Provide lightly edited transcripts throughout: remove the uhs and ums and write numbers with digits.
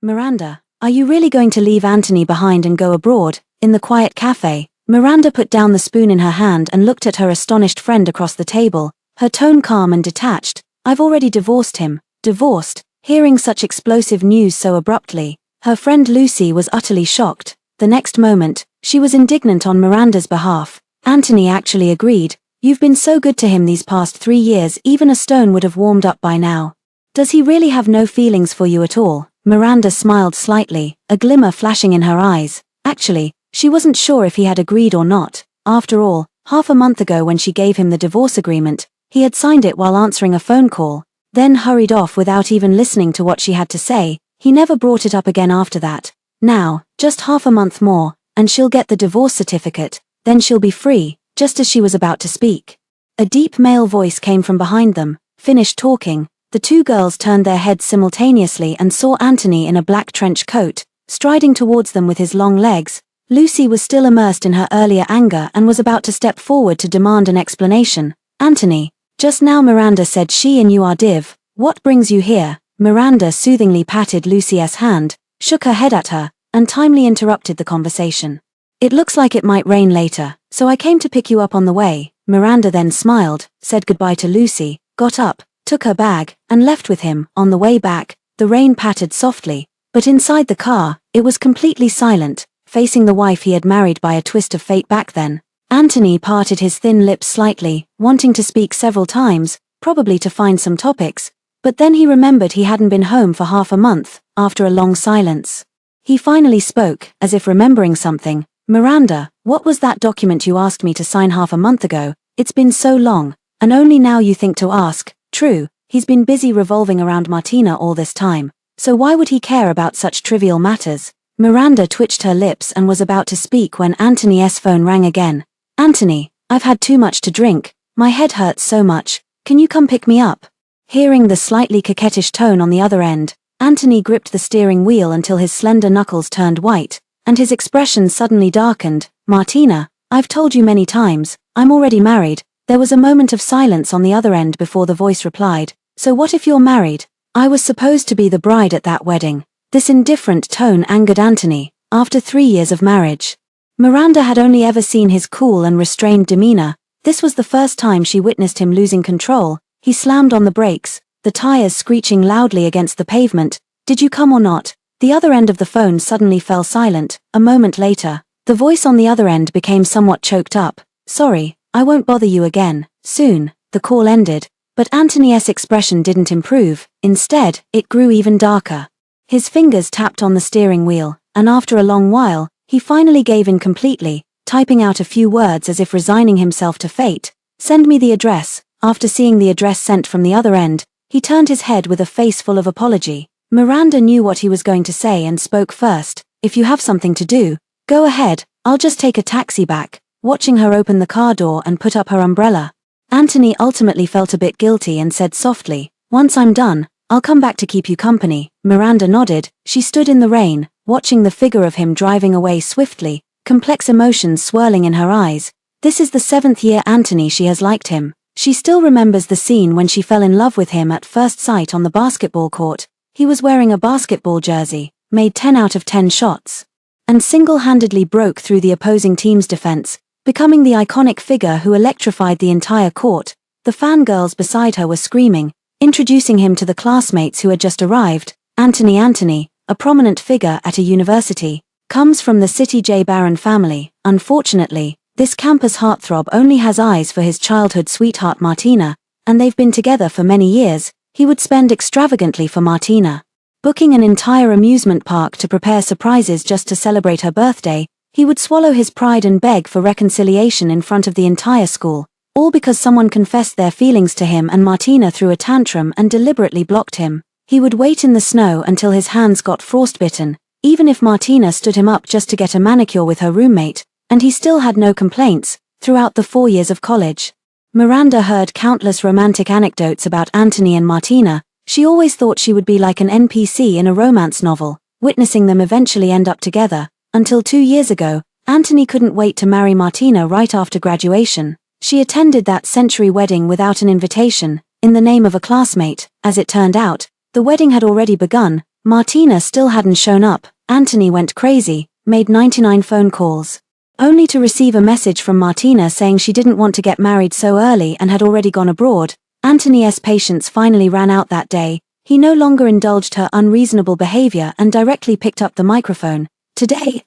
Miranda, are you really going to leave Anthony behind and go abroad? In the quiet cafe, Miranda put down the spoon in her hand and looked at her astonished friend across the table, her tone calm and detached. I've already divorced him. Divorced? Hearing such explosive news so abruptly, her friend Lucy was utterly shocked. The next moment, she was indignant on Miranda's behalf. Anthony actually agreed. You've been so good to him these past 3 years, even a stone would have warmed up by now. Does he really have no feelings for you at all? Miranda smiled slightly, a glimmer flashing in her eyes. Actually, she wasn't sure if he had agreed or not. After all, half a month ago when she gave him the divorce agreement, he had signed it while answering a phone call, then hurried off without even listening to what she had to say. He never brought it up again after that. Now, just half a month more, and she'll get the divorce certificate, then she'll be free. Just as she was about to speak, a deep male voice came from behind them. Finished talking, the two girls turned their heads simultaneously and saw Anthony in a black trench coat, striding towards them with his long legs. Lucy was still immersed in her earlier anger and was about to step forward to demand an explanation. Anthony, just now Miranda said she and you are div. What brings you here? Miranda soothingly patted Lucy's hand, shook her head at her, and timely interrupted the conversation. It looks like it might rain later, so I came to pick you up on the way. Miranda then smiled, said goodbye to Lucy, got up, took her bag, and left with him. On the way back, the rain pattered softly, but inside the car, it was completely silent. Facing the wife he had married by a twist of fate back then, Anthony parted his thin lips slightly, wanting to speak several times, probably to find some topics, but then he remembered he hadn't been home for half a month. After a long silence, he finally spoke, as if remembering something. Miranda, what was that document you asked me to sign half a month ago? It's been so long, and only now you think to ask. True, he's been busy revolving around Martina all this time, so why would he care about such trivial matters? Miranda twitched her lips and was about to speak when Anthony's phone rang again. Anthony, I've had too much to drink, my head hurts so much, can you come pick me up? Hearing the slightly coquettish tone on the other end, Anthony gripped the steering wheel until his slender knuckles turned white, and his expression suddenly darkened. Martina, I've told you many times, I'm already married. There was a moment of silence on the other end before the voice replied, so what if you're married? I was supposed to be the bride at that wedding. This indifferent tone angered Anthony. After 3 years of marriage, Miranda had only ever seen his cool and restrained demeanor. This was the first time she witnessed him losing control. He slammed on the brakes, the tires screeching loudly against the pavement. Did you come or not? The other end of the phone suddenly fell silent. A moment later, the voice on the other end became somewhat choked up. Sorry, I won't bother you again. Soon, the call ended, but Anthony's expression didn't improve. Instead, it grew even darker. His fingers tapped on the steering wheel, and after a long while, he finally gave in completely, typing out a few words as if resigning himself to fate. Send me the address. After seeing the address sent from the other end, he turned his head with a face full of apology. Miranda knew what he was going to say and spoke first. If you have something to do, go ahead, I'll just take a taxi back. Watching her open the car door and put up her umbrella, Anthony ultimately felt a bit guilty and said softly, once I'm done, I'll come back to keep you company. Miranda nodded. She stood in the rain, watching the figure of him driving away swiftly, complex emotions swirling in her eyes. This is the 7th year Anthony she has liked him. She still remembers the scene when she fell in love with him at first sight on the basketball court. He was wearing a basketball jersey, made 10 out of 10 shots, and single-handedly broke through the opposing team's defense, becoming the iconic figure who electrified the entire court. The fangirls beside her were screaming, introducing him to the classmates who had just arrived. Anthony, a prominent figure at a university, comes from the City J. Barron family. Unfortunately, this campus heartthrob only has eyes for his childhood sweetheart Martina, and they've been together for many years. He would spend extravagantly for Martina, booking an entire amusement park to prepare surprises just to celebrate her birthday. He would swallow his pride and beg for reconciliation in front of the entire school, all because someone confessed their feelings to him and Martina threw a tantrum and deliberately blocked him. He would wait in the snow until his hands got frostbitten, even if Martina stood him up just to get a manicure with her roommate, and he still had no complaints. Throughout the 4 years of college, Miranda heard countless romantic anecdotes about Anthony and Martina. She always thought she would be like an NPC in a romance novel, witnessing them eventually end up together. Until 2 years ago, Anthony couldn't wait to marry Martina right after graduation. She attended that century wedding without an invitation, in the name of a classmate. As it turned out, the wedding had already begun. Martina still hadn't shown up. Anthony went crazy, made 99 phone calls, only to receive a message from Martina saying she didn't want to get married so early and had already gone abroad. Anthony's patience finally ran out that day. He no longer indulged her unreasonable behavior and directly picked up the microphone. Today,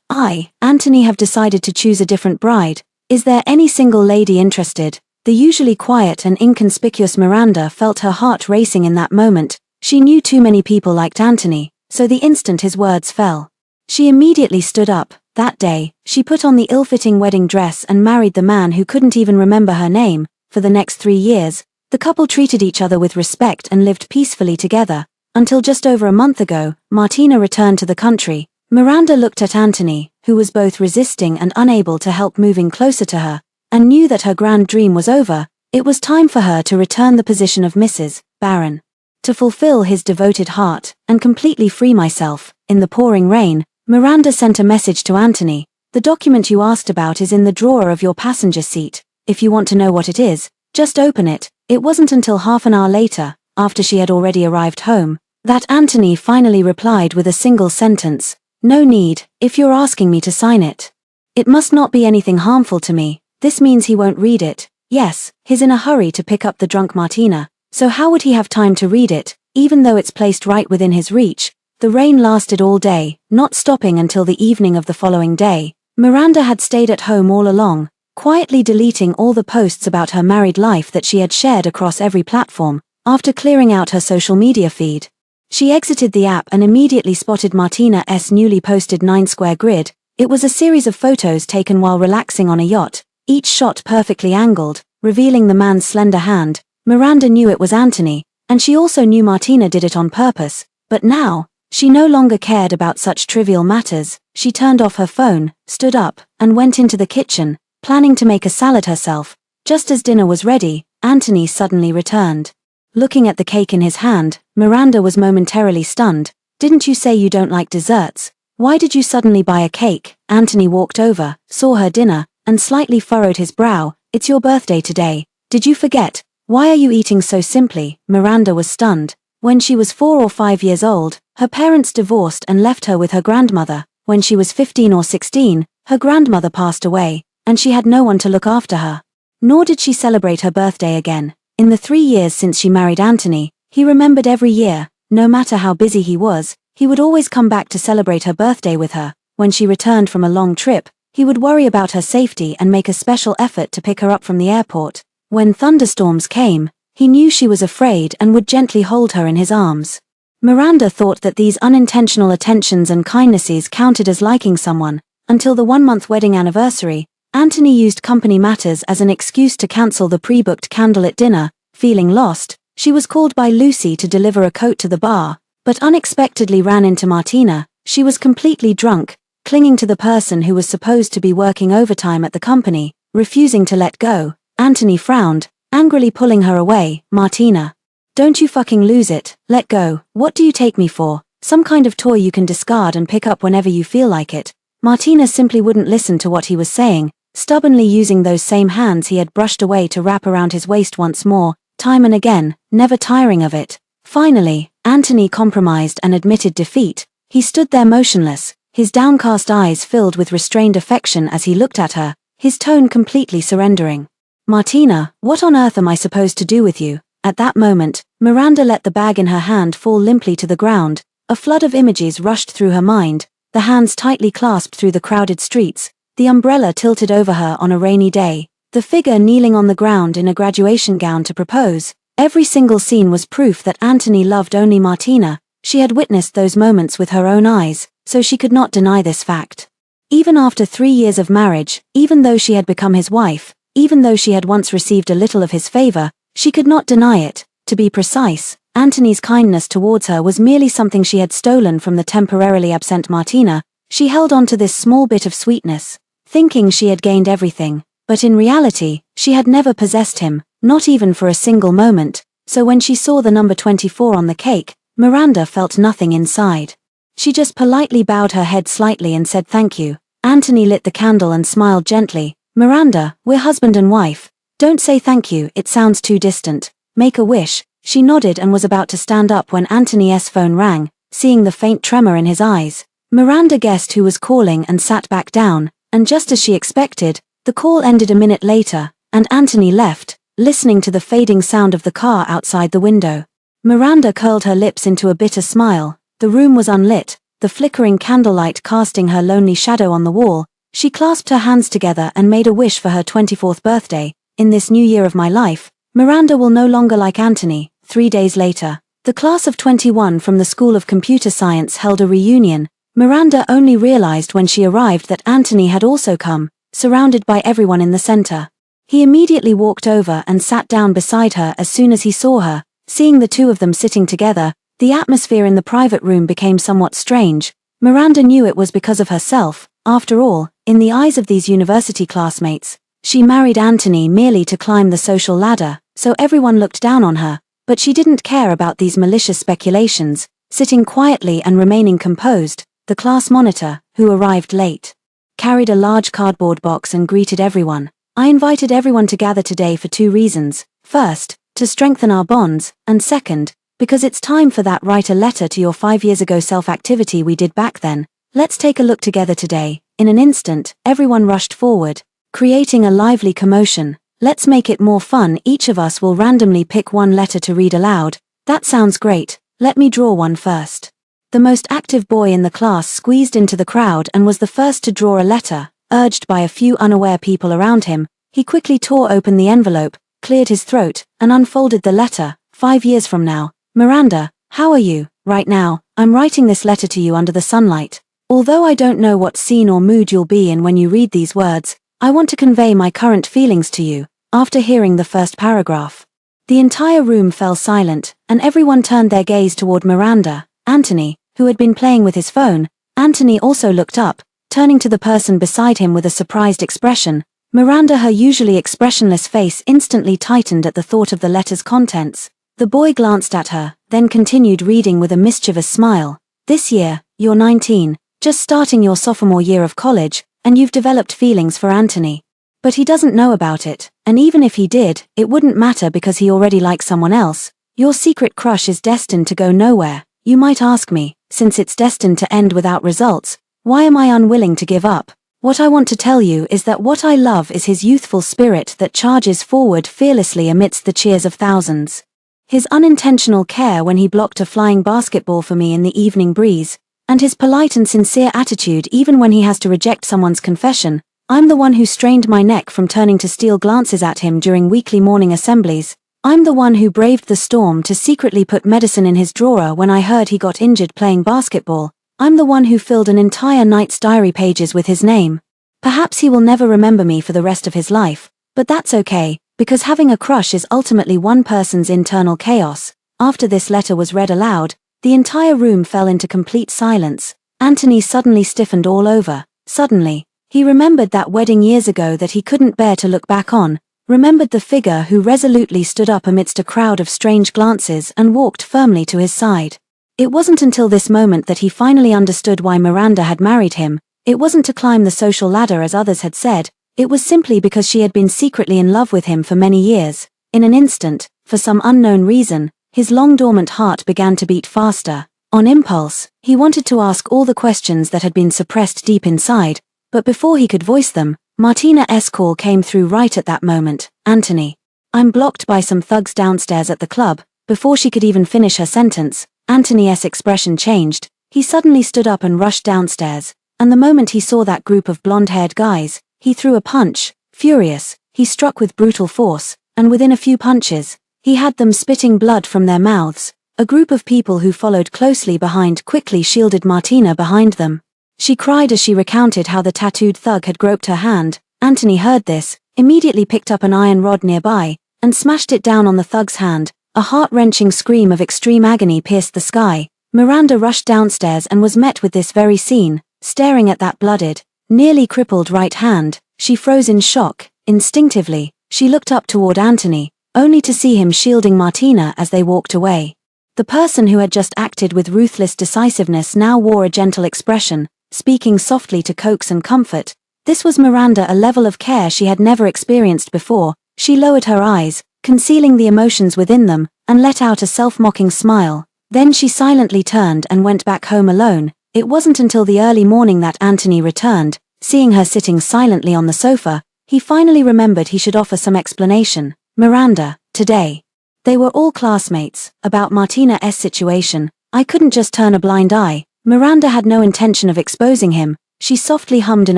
Anthony, have decided to choose a different bride. Is there any single lady interested? The usually quiet and inconspicuous Miranda felt her heart racing in that moment. She knew too many people liked Anthony, so the instant his words fell, she immediately stood up. That day, she put on the ill-fitting wedding dress and married the man who couldn't even remember her name. For the next 3 years, the couple treated each other with respect and lived peacefully together, until just over a month ago, Martina returned to the country. Miranda looked at Anthony, who was both resisting and unable to help moving closer to her, and knew that her grand dream was over. It was time for her to return the position of Mrs. Baron, to fulfill his devoted heart, and completely free myself. In the pouring rain, Miranda sent a message to Anthony. The document you asked about is in the drawer of your passenger seat. If you want to know what it is, just open it. It wasn't until half an hour later, after she had already arrived home, that Anthony finally replied with a single sentence. No need, if you're asking me to sign it. It must not be anything harmful to me. This means he won't read it. Yes, he's in a hurry to pick up the drunk Martina, so how would he have time to read it, even though it's placed right within his reach? The rain lasted all day, not stopping until the evening of the following day. Miranda had stayed at home all along, quietly deleting all the posts about her married life that she had shared across every platform. After clearing out her social media feed, she exited the app and immediately spotted Martina's newly posted 9-square grid. It was a series of photos taken while relaxing on a yacht, each shot perfectly angled, revealing the man's slender hand. Miranda knew it was Anthony, and she also knew Martina did it on purpose. But now, she no longer cared about such trivial matters. She turned off her phone, stood up, and went into the kitchen, planning to make a salad herself. Just as dinner was ready, Anthony suddenly returned. Looking at the cake in his hand, Miranda was momentarily stunned. Didn't you say you don't like desserts? Why did you suddenly buy a cake? Anthony walked over, saw her dinner, and slightly furrowed his brow. It's your birthday today. Did you forget? Why are you eating so simply? Miranda was stunned. When she was 4 or 5 years old, her parents divorced and left her with her grandmother. When she was 15 or 16, her grandmother passed away, and she had no one to look after her. Nor did she celebrate her birthday again. In the 3 years since she married Anthony, he remembered every year. No matter how busy he was, he would always come back to celebrate her birthday with her. When she returned from a long trip, he would worry about her safety and make a special effort to pick her up from the airport. When thunderstorms came, he knew she was afraid and would gently hold her in his arms. Miranda thought that these unintentional attentions and kindnesses counted as liking someone, until the 1-month wedding anniversary. Anthony used company matters as an excuse to cancel the pre-booked candlelit dinner. Feeling lost, she was called by Lucy to deliver a coat to the bar, but unexpectedly ran into Martina. She was completely drunk, clinging to the person who was supposed to be working overtime at the company, refusing to let go. Anthony frowned, angrily pulling her away. Martina, don't you fucking lose it, let go. What do you take me for? Some kind of toy you can discard and pick up whenever you feel like it? Martina simply wouldn't listen to what he was saying, stubbornly using those same hands he had brushed away to wrap around his waist once more, time and again, never tiring of it. Finally, Anthony compromised and admitted defeat. He stood there motionless, his downcast eyes filled with restrained affection as he looked at her, his tone completely surrendering. Martina, what on earth am I supposed to do with you? At that moment, Miranda let the bag in her hand fall limply to the ground. A flood of images rushed through her mind, the hands tightly clasped through the crowded streets, the umbrella tilted over her on a rainy day, the figure kneeling on the ground in a graduation gown to propose. Every single scene was proof that Anthony loved only Martina. She had witnessed those moments with her own eyes, so she could not deny this fact. Even after 3 years of marriage, even though she had become his wife, even though she had once received a little of his favor, she could not deny it. To be precise, Anthony's kindness towards her was merely something she had stolen from the temporarily absent Martina. She held on to this small bit of sweetness, thinking she had gained everything, but in reality, she had never possessed him, not even for a single moment. So when she saw the number 24 on the cake, Miranda felt nothing inside. She just politely bowed her head slightly and said thank you. Anthony lit the candle and smiled gently. Miranda, we're husband and wife. Don't say thank you, it sounds too distant. Make a wish. She nodded and was about to stand up when Anthony's phone rang. seeing the faint tremor in his eyes. Miranda guessed who was calling and sat back down, and just as she expected, the call ended a minute later, and Anthony left, listening to the fading sound of the car outside the window. Miranda curled her lips into a bitter smile. The room was unlit, the flickering candlelight casting her lonely shadow on the wall. She clasped her hands together and made a wish for her 24th birthday. In this new year of my life, Miranda will no longer like Anthony. 3 days later, the class of 21 from the School of Computer Science held a reunion. Miranda only realized when she arrived that Anthony had also come, surrounded by everyone in the center. He immediately walked over and sat down beside her as soon as he saw her. Seeing the two of them sitting together, the atmosphere in the private room became somewhat strange. Miranda knew it was because of herself. After all, in the eyes of these university classmates, she married Anthony merely to climb the social ladder, so everyone looked down on her. But she didn't care about these malicious speculations. Sitting quietly and remaining composed, the class monitor, who arrived late, carried a large cardboard box and greeted everyone. I invited everyone to gather today for 2 reasons. First, to strengthen our bonds, and second, because it's time for that write a letter to your 5 years ago self activity we did back then. Let's take a look together today. In an instant, everyone rushed forward, creating a lively commotion. Let's make it more fun. Each of us will randomly pick one letter to read aloud. That sounds great. Let me draw one first. The most active boy in the class squeezed into the crowd and was the first to draw a letter. Urged by a few unaware people around him, he quickly tore open the envelope, cleared his throat, and unfolded the letter. 5 years from now. Miranda, how are you? Right now, I'm writing this letter to you under the sunlight. Although I don't know what scene or mood you'll be in when you read these words, I want to convey my current feelings to you. After hearing the first paragraph, the entire room fell silent, and everyone turned their gaze toward Miranda. Anthony, who had been playing with his phone, Anthony also looked up, turning to the person beside him with a surprised expression. Miranda, her usually expressionless face instantly tightened at the thought of the letter's contents. The boy glanced at her, then continued reading with a mischievous smile. This year, you're 19, just starting your sophomore year of college, and you've developed feelings for Anthony. But he doesn't know about it, and even if he did, it wouldn't matter because he already likes someone else. Your secret crush is destined to go nowhere. You might ask me, since it's destined to end without results, why am I unwilling to give up? What I want to tell you is that what I love is his youthful spirit that charges forward fearlessly amidst the cheers of thousands. His unintentional care when he blocked a flying basketball for me in the evening breeze, and his polite and sincere attitude even when he has to reject someone's confession. I'm the one who strained my neck from turning to steal glances at him during weekly morning assemblies. I'm the one who braved the storm to secretly put medicine in his drawer when I heard he got injured playing basketball. I'm the one who filled an entire night's diary pages with his name. Perhaps he will never remember me for the rest of his life, but that's okay, because having a crush is ultimately one person's internal chaos. After this letter was read aloud, the entire room fell into complete silence. Anthony suddenly stiffened all over. Suddenly, he remembered that wedding years ago that he couldn't bear to look back on, remembered the figure who resolutely stood up amidst a crowd of strange glances and walked firmly to his side. It wasn't until this moment that he finally understood why Miranda had married him. It wasn't to climb the social ladder as others had said, it was simply because she had been secretly in love with him for many years. In an instant, for some unknown reason, his long-dormant heart began to beat faster. On impulse, he wanted to ask all the questions that had been suppressed deep inside, but before he could voice them, Martina's call came through right at that moment. Anthony. I'm blocked by some thugs downstairs at the club. Before she could even finish her sentence, Anthony's expression changed. He suddenly stood up and rushed downstairs, and the moment he saw that group of blonde-haired guys, he threw a punch. Furious, he struck with brutal force, and within a few punches, he had them spitting blood from their mouths. A group of people who followed closely behind quickly shielded Martina behind them. She cried as she recounted how the tattooed thug had groped her hand. Anthony heard this, immediately picked up an iron rod nearby, and smashed it down on the thug's hand. A heart-wrenching scream of extreme agony pierced the sky. Miranda rushed downstairs and was met with this very scene. Staring at that blooded, nearly crippled right hand, she froze in shock. Instinctively, she looked up toward Anthony, only to see him shielding Martina as they walked away. The person who had just acted with ruthless decisiveness now wore a gentle expression, speaking softly to coax and comfort. This was Miranda, a level of care she had never experienced before. She lowered her eyes, concealing the emotions within them, and let out a self-mocking smile. Then she silently turned and went back home alone. It wasn't until the early morning that Anthony returned. Seeing her sitting silently on the sofa, he finally remembered he should offer some explanation. Miranda, today. They were all classmates. About Martina's situation, I couldn't just turn a blind eye. Miranda had no intention of exposing him. She softly hummed in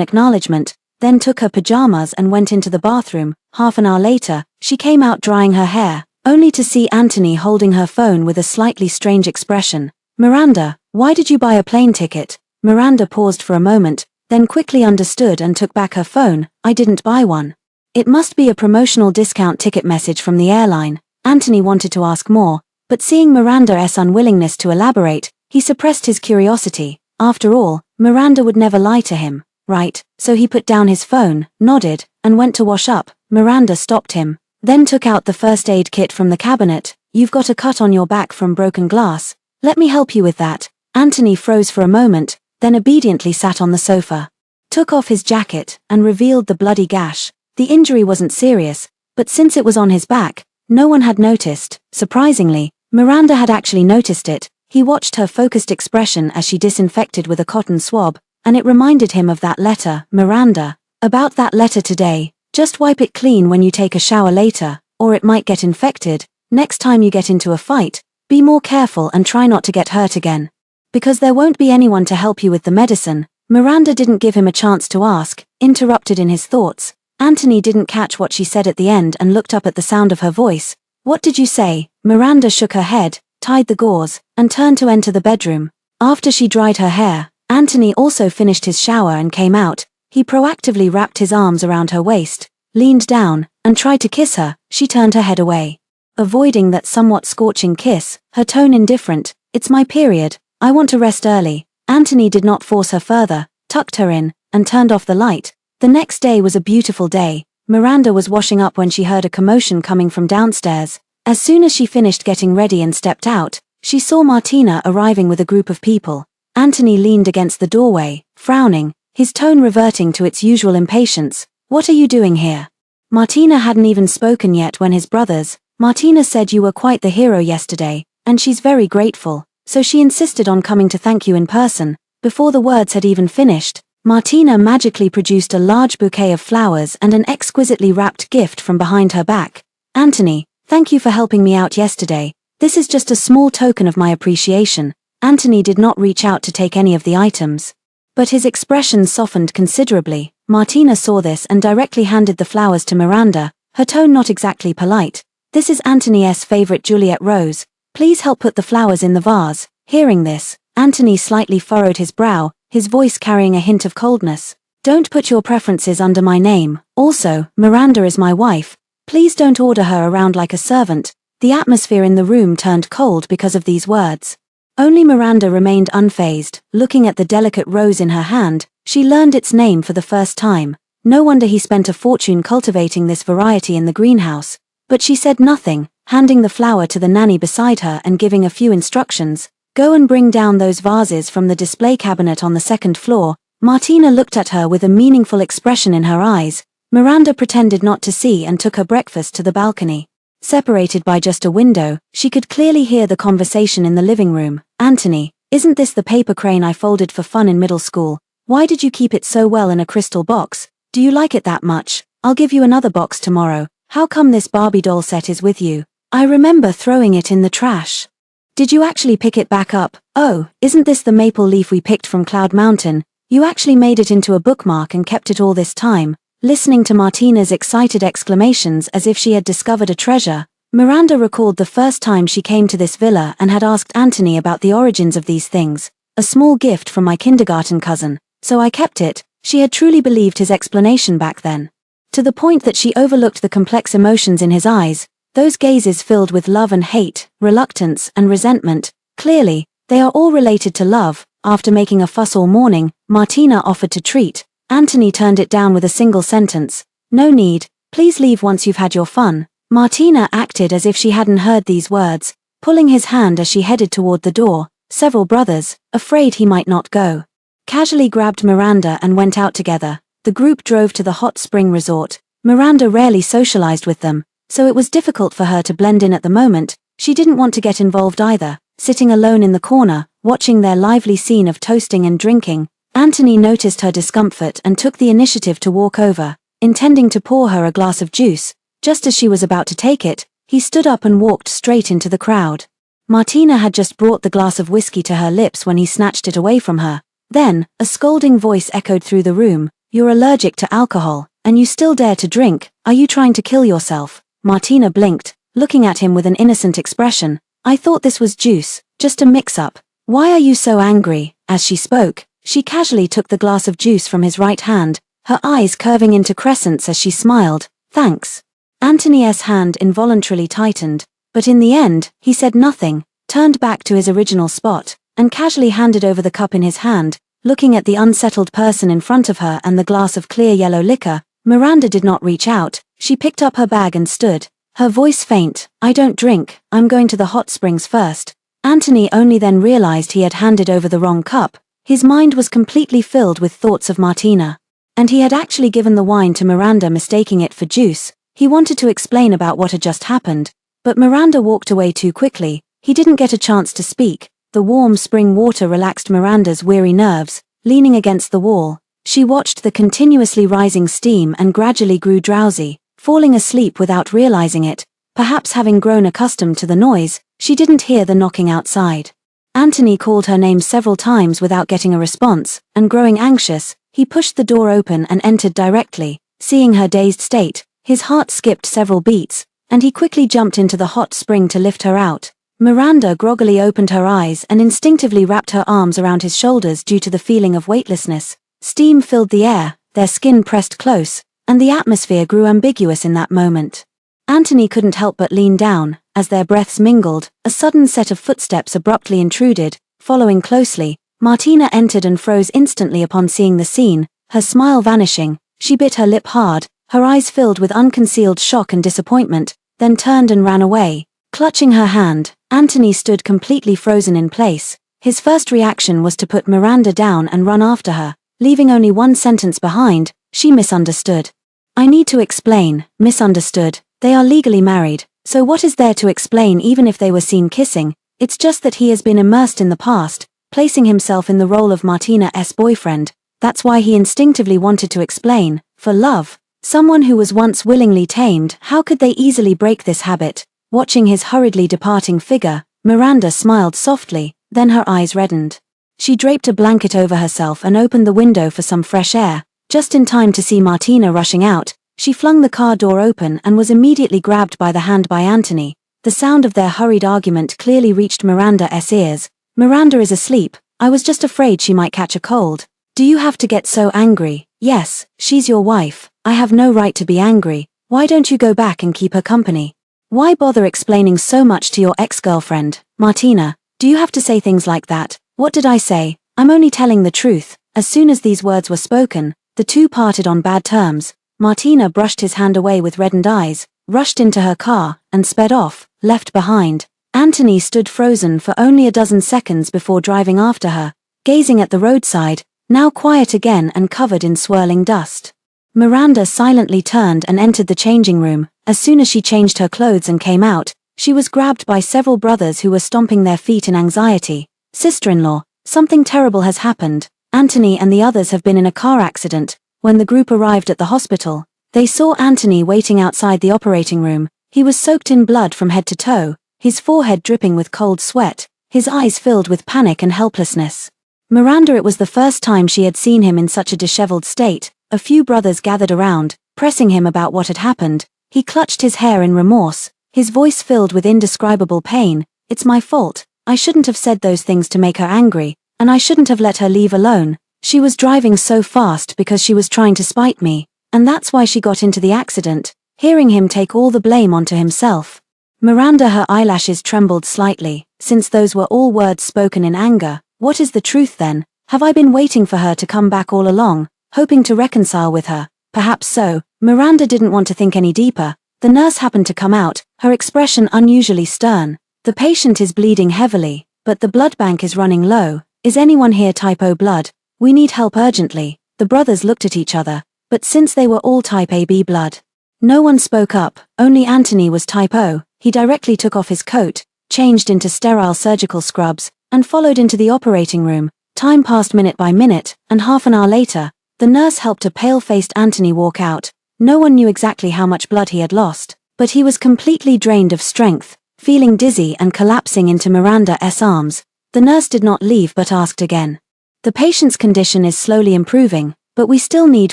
acknowledgement, then took her pajamas and went into the bathroom. Half an hour later, she came out drying her hair, only to see Anthony holding her phone with a slightly strange expression. Miranda, why did you buy a plane ticket? Miranda paused for a moment, then quickly understood and took back her phone. I didn't buy one. It must be a promotional discount ticket message from the airline. Anthony wanted to ask more, but seeing Miranda's unwillingness to elaborate, he suppressed his curiosity. After all, Miranda would never lie to him, right? So he put down his phone, nodded, and went to wash up. Miranda stopped him, then took out the first aid kit from the cabinet. You've got a cut on your back from broken glass. Let me help you with that. Anthony froze for a moment, then obediently sat on the sofa, took off his jacket, and revealed the bloody gash. The injury wasn't serious, but since it was on his back, no one had noticed. Surprisingly, Miranda had actually noticed it. He watched her focused expression as she disinfected with a cotton swab, and it reminded him of that letter. Miranda, about that letter today, just wipe it clean when you take a shower later, or it might get infected. Next time you get into a fight, be more careful and try not to get hurt again. Because there won't be anyone to help you with the medicine. Miranda didn't give him a chance to ask, interrupted in his thoughts. Anthony didn't catch what she said at the end and looked up at the sound of her voice. What did you say? Miranda shook her head, tied the gauze, and turned to enter the bedroom. After she dried her hair, Anthony also finished his shower and came out. He proactively wrapped his arms around her waist, leaned down, and tried to kiss her. She turned her head away, avoiding that somewhat scorching kiss, her tone indifferent. It's my period. I want to rest early. Anthony did not force her further, tucked her in, and turned off the light. The next day was a beautiful day. Miranda was washing up when she heard a commotion coming from downstairs. As soon as she finished getting ready and stepped out, she saw Martina arriving with a group of people. Anthony leaned against the doorway, frowning, his tone reverting to its usual impatience. What are you doing here? Martina hadn't even spoken yet when his brothers. Martina said you were quite the hero yesterday, and she's very grateful, so she insisted on coming to thank you in person. Before the words had even finished, Martina magically produced a large bouquet of flowers and an exquisitely wrapped gift from behind her back. Anthony, thank you for helping me out yesterday. This is just a small token of my appreciation. Anthony did not reach out to take any of the items, but his expression softened considerably. Martina saw this and directly handed the flowers to Miranda, her tone not exactly polite. This is Anthony's favorite Juliet rose. Please help put the flowers in the vase. Hearing this, Anthony slightly furrowed his brow, his voice carrying a hint of coldness. Don't put your preferences under my name. Also, Miranda is my wife. Please don't order her around like a servant. The atmosphere in the room turned cold because of these words. Only Miranda remained unfazed, looking at the delicate rose in her hand. She learned its name for the first time. No wonder he spent a fortune cultivating this variety in the greenhouse. But she said nothing, handing the flower to the nanny beside her and giving a few instructions. Go and bring down those vases from the display cabinet on the second floor. Martina looked at her with a meaningful expression in her eyes. Miranda pretended not to see and took her breakfast to the balcony. Separated by just a window, she could clearly hear the conversation in the living room. Anthony, isn't this the paper crane I folded for fun in middle school? Why did you keep it so well in a crystal box? Do you like it that much? I'll give you another box tomorrow. How come this Barbie doll set is with you? I remember throwing it in the trash. Did you actually pick it back up? Oh, isn't this the maple leaf we picked from Cloud Mountain? You actually made it into a bookmark and kept it all this time. Listening to Martina's excited exclamations as if she had discovered a treasure, Miranda recalled the first time she came to this villa and had asked Anthony about the origins of these things. A small gift from my kindergarten cousin, so I kept it. She had truly believed his explanation back then, to the point that she overlooked the complex emotions in his eyes. Those gazes filled with love and hate, reluctance and resentment. Clearly, they are all related to love. After making a fuss all morning, Martina offered to treat. Anthony turned it down with a single sentence. No need, please leave once you've had your fun. Martina acted as if she hadn't heard these words, pulling his hand as she headed toward the door. Several brothers, afraid he might not go, casually grabbed Miranda and went out together. The group drove to the hot spring resort. Miranda rarely socialized with them, so it was difficult for her to blend in at the moment. She didn't want to get involved either, sitting alone in the corner, watching their lively scene of toasting and drinking. Anthony noticed her discomfort and took the initiative to walk over, intending to pour her a glass of juice. Just as she was about to take it, he stood up and walked straight into the crowd. Martina had just brought the glass of whiskey to her lips when he snatched it away from her. Then, a scolding voice echoed through the room. "You're allergic to alcohol, and you still dare to drink. Are you trying to kill yourself?" Martina blinked, looking at him with an innocent expression. "I thought this was juice, just a mix-up. Why are you so angry?" As she spoke, she casually took the glass of juice from his right hand, her eyes curving into crescents as she smiled. "Thanks." Anthony's hand involuntarily tightened, but in the end, he said nothing, turned back to his original spot, and casually handed over the cup in his hand. Looking at the unsettled person in front of her and the glass of clear yellow liquor, Miranda did not reach out. She picked up her bag and stood, her voice faint. "I don't drink, I'm going to the hot springs first." Anthony only then realized he had handed over the wrong cup. His mind was completely filled with thoughts of Martina. And he had actually given the wine to Miranda, mistaking it for juice. He wanted to explain about what had just happened, but Miranda walked away too quickly. He didn't get a chance to speak. The warm spring water relaxed Miranda's weary nerves. Leaning against the wall, she watched the continuously rising steam and gradually grew drowsy, falling asleep without realizing it. Perhaps having grown accustomed to the noise, she didn't hear the knocking outside. Anthony called her name several times without getting a response, and growing anxious, he pushed the door open and entered directly. Seeing her dazed state, his heart skipped several beats, and he quickly jumped into the hot spring to lift her out. Miranda groggily opened her eyes and instinctively wrapped her arms around his shoulders due to the feeling of weightlessness. Steam filled the air, their skin pressed close, and the atmosphere grew ambiguous in that moment. Anthony couldn't help but lean down. As their breaths mingled, a sudden set of footsteps abruptly intruded. Following closely, Martina entered and froze instantly upon seeing the scene, her smile vanishing. She bit her lip hard, her eyes filled with unconcealed shock and disappointment, then turned and ran away. Clutching her hand, Anthony stood completely frozen in place. His first reaction was to put Miranda down and run after her, leaving only one sentence behind. "She misunderstood." "I need to explain." "Misunderstood. They are legally married, so what is there to explain even if they were seen kissing? It's just that he has been immersed in the past, placing himself in the role of Martina's boyfriend. That's why he instinctively wanted to explain. For love. Someone who was once willingly tamed, how could they easily break this habit? Watching his hurriedly departing figure, Miranda smiled softly, then her eyes reddened. She draped a blanket over herself and opened the window for some fresh air. Just in time to see Martina rushing out, she flung the car door open and was immediately grabbed by the hand by Anthony. The sound of their hurried argument clearly reached Miranda's ears. "Miranda is asleep. I was just afraid she might catch a cold." "Do you have to get so angry?" "Yes, she's your wife. I have no right to be angry. Why don't you go back and keep her company? Why bother explaining so much to your ex-girlfriend?" "Martina, do you have to say things like that?" "What did I say? I'm only telling the truth." As soon as these words were spoken, the two parted on bad terms. Martina brushed his hand away with reddened eyes, rushed into her car, and sped off, left behind. Anthony stood frozen for only a dozen seconds before driving after her, gazing at the roadside, now quiet again and covered in swirling dust. Miranda silently turned and entered the changing room. As soon as she changed her clothes and came out, she was grabbed by several brothers who were stomping their feet in anxiety. "Sister-in-law, something terrible has happened. Anthony and the others have been in a car accident." When the group arrived at the hospital, they saw Anthony waiting outside the operating room. He was soaked in blood from head to toe, his forehead dripping with cold sweat, his eyes filled with panic and helplessness. Miranda, it was the first time she had seen him in such a disheveled state. A few brothers gathered around, pressing him about what had happened. He clutched his hair in remorse, his voice filled with indescribable pain. "It's my fault. I shouldn't have said those things to make her angry, and I shouldn't have let her leave alone. She was driving so fast because she was trying to spite me, and that's why she got into the accident." Hearing him take all the blame onto himself, Miranda, her eyelashes trembled slightly. Since those were all words spoken in anger, what is the truth then? Have I been waiting for her to come back all along, hoping to reconcile with her? Perhaps so. Miranda didn't want to think any deeper. The nurse happened to come out, her expression unusually stern. "The patient is bleeding heavily, but the blood bank is running low. Is anyone here type O blood? We need help urgently." The brothers looked at each other, but since they were all type AB blood, no one spoke up. Only Anthony was type O. He directly took off his coat, changed into sterile surgical scrubs, and followed into the operating room. Time passed minute by minute, and half an hour later, the nurse helped a pale-faced Anthony walk out. No one knew exactly how much blood he had lost, but he was completely drained of strength, feeling dizzy and collapsing into Miranda's arms. The nurse did not leave but asked again. The patient's condition is slowly improving, but we still need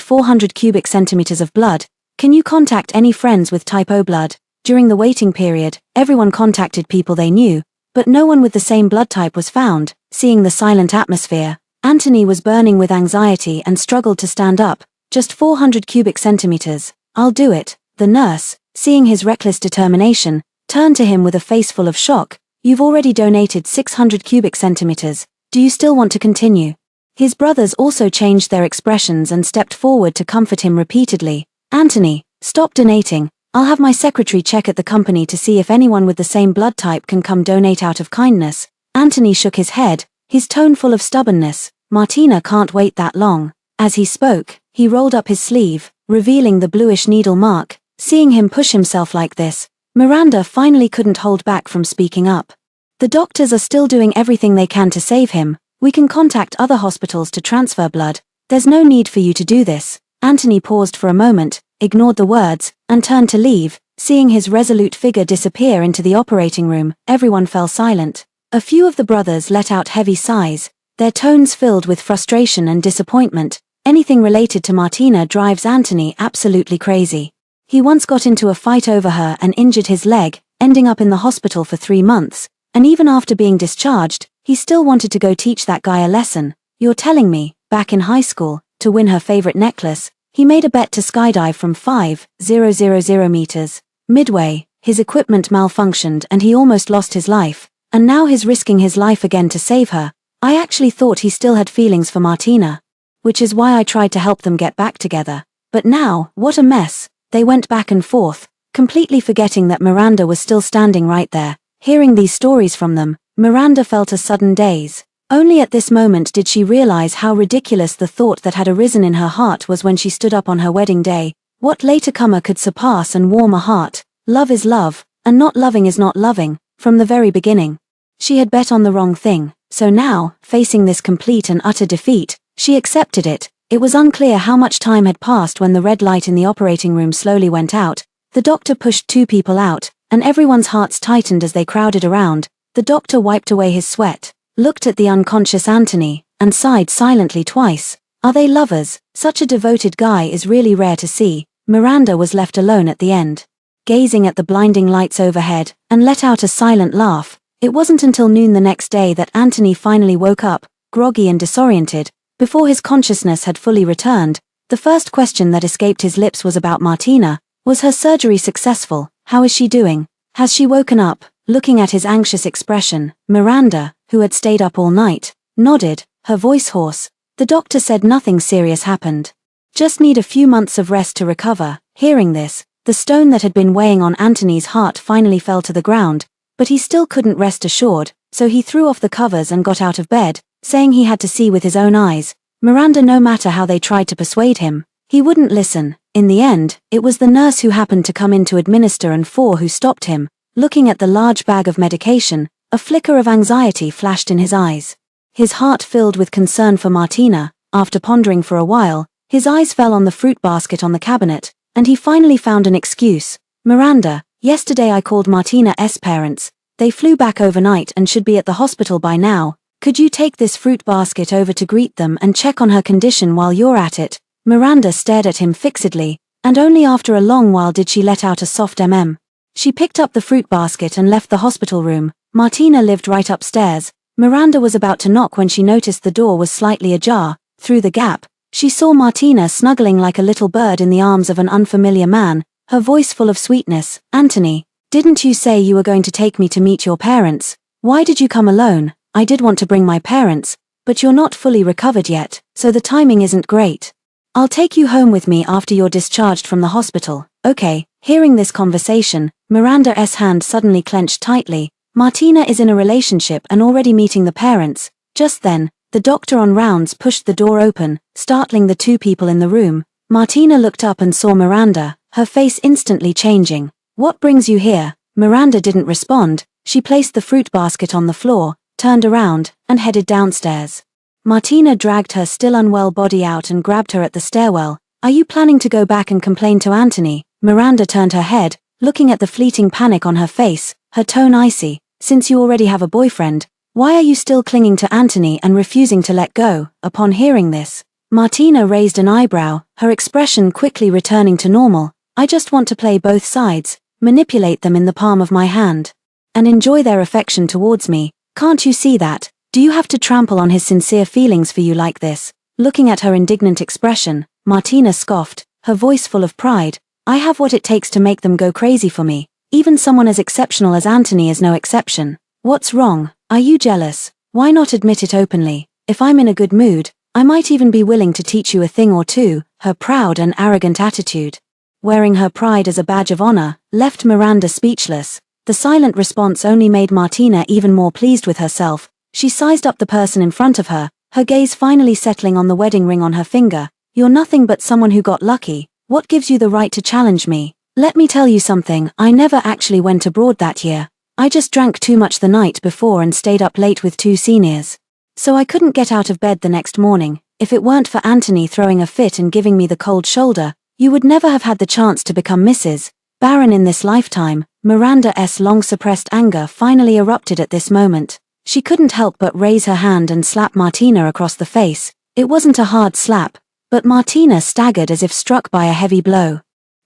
400 cubic centimeters of blood. Can you contact any friends with type O blood? During the waiting period, everyone contacted people they knew, but no one with the same blood type was found. Seeing the silent atmosphere, Anthony was burning with anxiety and struggled to stand up. Just 400 cubic centimeters. I'll do it. The nurse, seeing his reckless determination, turned to him with a face full of shock. You've already donated 600 cubic centimeters. Do you still want to continue? His brothers also changed their expressions and stepped forward to comfort him repeatedly. Anthony, stop donating. I'll have my secretary check at the company to see if anyone with the same blood type can come donate out of kindness. Anthony shook his head, his tone full of stubbornness. Martina can't wait that long. As he spoke, he rolled up his sleeve, revealing the bluish needle mark. Seeing him push himself like this, Miranda finally couldn't hold back from speaking up. The doctors are still doing everything they can to save him. We can contact other hospitals to transfer blood. There's no need for you to do this. Anthony paused for a moment, ignored the words, and turned to leave. Seeing his resolute figure disappear into the operating room, everyone fell silent. A few of the brothers let out heavy sighs, their tones filled with frustration and disappointment. Anything related to Martina drives Anthony absolutely crazy. He once got into a fight over her and injured his leg, ending up in the hospital for 3 months, and even after being discharged, he still wanted to go teach that guy a lesson. You're telling me, back in high school, to win her favorite necklace, he made a bet to skydive from 5,000 meters. Midway, his equipment malfunctioned and he almost lost his life, and now he's risking his life again to save her. I actually thought he still had feelings for Martina, which is why I tried to help them get back together. But now, what a mess. They went back and forth, completely forgetting that Miranda was still standing right there. Hearing these stories from them, Miranda felt a sudden daze. Only at this moment did she realize how ridiculous the thought that had arisen in her heart was when she stood up on her wedding day. What later comer could surpass and warm a heart? Love is love, and not loving is not loving, from the very beginning. She had bet on the wrong thing, so now, facing this complete and utter defeat, she accepted it. It was unclear how much time had passed when the red light in the operating room slowly went out. The doctor pushed 2 people out, and everyone's hearts tightened as they crowded around. The doctor wiped away his sweat, looked at the unconscious Anthony, and sighed silently twice. Are they lovers? Such a devoted guy is really rare to see. Miranda was left alone at the end, gazing at the blinding lights overhead, and let out a silent laugh. It wasn't until noon the next day that Anthony finally woke up, groggy and disoriented. Before his consciousness had fully returned, the first question that escaped his lips was about Martina. Was her surgery successful? How is she doing? Has she woken up? Looking at his anxious expression, Miranda, who had stayed up all night, nodded, her voice hoarse. The doctor said nothing serious happened. Just need a few months of rest to recover. Hearing this, the stone that had been weighing on Anthony's heart finally fell to the ground, but he still couldn't rest assured, so he threw off the covers and got out of bed, saying he had to see with his own eyes. Miranda, no matter how they tried to persuade him, he wouldn't listen. In the end, it was the nurse who happened to come in to administer and 4 who stopped him. Looking at the large bag of medication, a flicker of anxiety flashed in his eyes. His heart filled with concern for Martina. After pondering for a while, his eyes fell on the fruit basket on the cabinet, and he finally found an excuse. Miranda, yesterday I called Martina's parents. They flew back overnight and should be at the hospital by now. Could you take this fruit basket over to greet them and check on her condition while you're at it? Miranda stared at him fixedly, and only after a long while did she let out a soft She picked up the fruit basket and left the hospital room. Martina lived right upstairs. Miranda was about to knock when she noticed the door was slightly ajar. Through the gap, she saw Martina snuggling like a little bird in the arms of an unfamiliar man, her voice full of sweetness. Anthony, didn't you say you were going to take me to meet your parents? Why did you come alone? I did want to bring my parents, but you're not fully recovered yet, so the timing isn't great. I'll take you home with me after you're discharged from the hospital. Okay. Hearing this conversation, Miranda's hand suddenly clenched tightly. Martina is in a relationship and already meeting the parents. Just then, the doctor on rounds pushed the door open, startling the 2 people in the room. Martina looked up and saw Miranda, her face instantly changing. What brings you here? Miranda didn't respond. She placed the fruit basket on the floor, turned around, and headed downstairs. Martina dragged her still unwell body out and grabbed her at the stairwell. Are you planning to go back and complain to Anthony? Miranda turned her head, looking at the fleeting panic on her face, her tone icy. Since you already have a boyfriend, why are you still clinging to Anthony and refusing to let go? Upon hearing this, Martina raised an eyebrow, her expression quickly returning to normal. I just want to play both sides, manipulate them in the palm of my hand, and enjoy their affection towards me. Can't you see that? Do you have to trample on his sincere feelings for you like this? Looking at her indignant expression, Martina scoffed, her voice full of pride. I have what it takes to make them go crazy for me. Even someone as exceptional as Anthony is no exception. What's wrong? Are you jealous? Why not admit it openly? If I'm in a good mood, I might even be willing to teach you a thing or two. Her proud and arrogant attitude, wearing her pride as a badge of honor, left Miranda speechless. The silent response only made Martina even more pleased with herself. She sized up the person in front of her, her gaze finally settling on the wedding ring on her finger. You're nothing but someone who got lucky. What gives you the right to challenge me? Let me tell you something, I never actually went abroad that year. I just drank too much the night before and stayed up late with two seniors. So I couldn't get out of bed the next morning. If it weren't for Anthony throwing a fit and giving me the cold shoulder, you would never have had the chance to become Mrs. Baron in this lifetime. Miranda's long-suppressed anger finally erupted at this moment. She couldn't help but raise her hand and slap Martina across the face. It wasn't a hard slap, but Martina staggered as if struck by a heavy blow.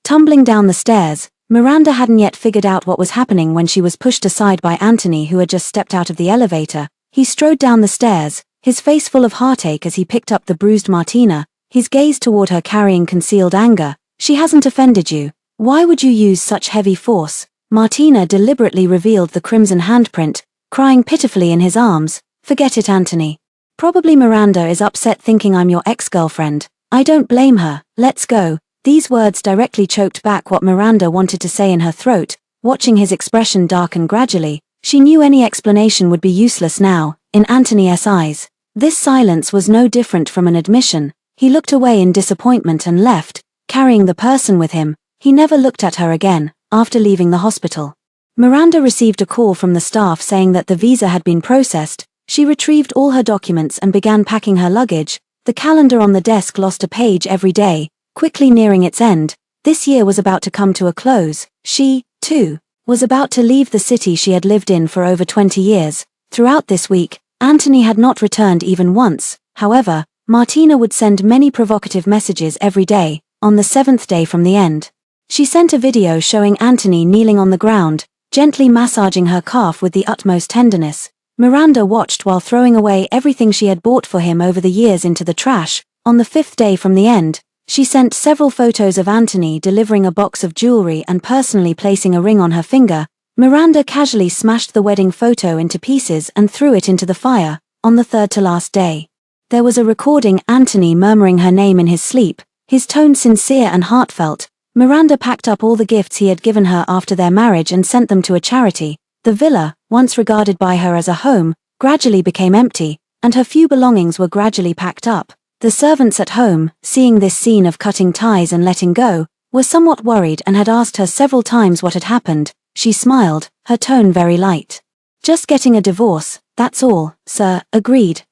Tumbling down the stairs, Miranda hadn't yet figured out what was happening when she was pushed aside by Anthony, who had just stepped out of the elevator. He strode down the stairs, his face full of heartache as he picked up the bruised Martina, his gaze toward her carrying concealed anger. She hasn't offended you. Why would you use such heavy force? Martina deliberately revealed the crimson handprint, crying pitifully in his arms. Forget it, Anthony. Probably Miranda is upset thinking I'm your ex-girlfriend. I don't blame her. Let's go. These words directly choked back what Miranda wanted to say in her throat. Watching his expression darken gradually, she knew any explanation would be useless now. In Anthony's eyes, this silence was no different from an admission. He looked away in disappointment and left, carrying the person with him. He never looked at her again. After leaving the hospital, Miranda received a call from the staff saying that the visa had been processed. She retrieved all her documents and began packing her luggage. The calendar on the desk lost a page every day, quickly nearing its end. This year was about to come to a close. She, too, was about to leave the city she had lived in for over 20 years. Throughout this week, Anthony had not returned even once. However, Martina would send many provocative messages every day. On the 7th day from the end, she sent a video showing Anthony kneeling on the ground, gently massaging her calf with the utmost tenderness. Miranda watched while throwing away everything she had bought for him over the years into the trash. On the 5th day from the end, she sent several photos of Anthony delivering a box of jewelry and personally placing a ring on her finger. Miranda casually smashed the wedding photo into pieces and threw it into the fire. On the 3rd to last day, there was a recording Anthony murmuring her name in his sleep, his tone sincere and heartfelt. Miranda packed up all the gifts he had given her after their marriage and sent them to a charity. The villa, once regarded by her as a home, gradually became empty, and her few belongings were gradually packed up. The servants at home, seeing this scene of cutting ties and letting go, were somewhat worried and had asked her several times what had happened. She smiled, her tone very light. Just getting a divorce, that's all, sir. Agreed.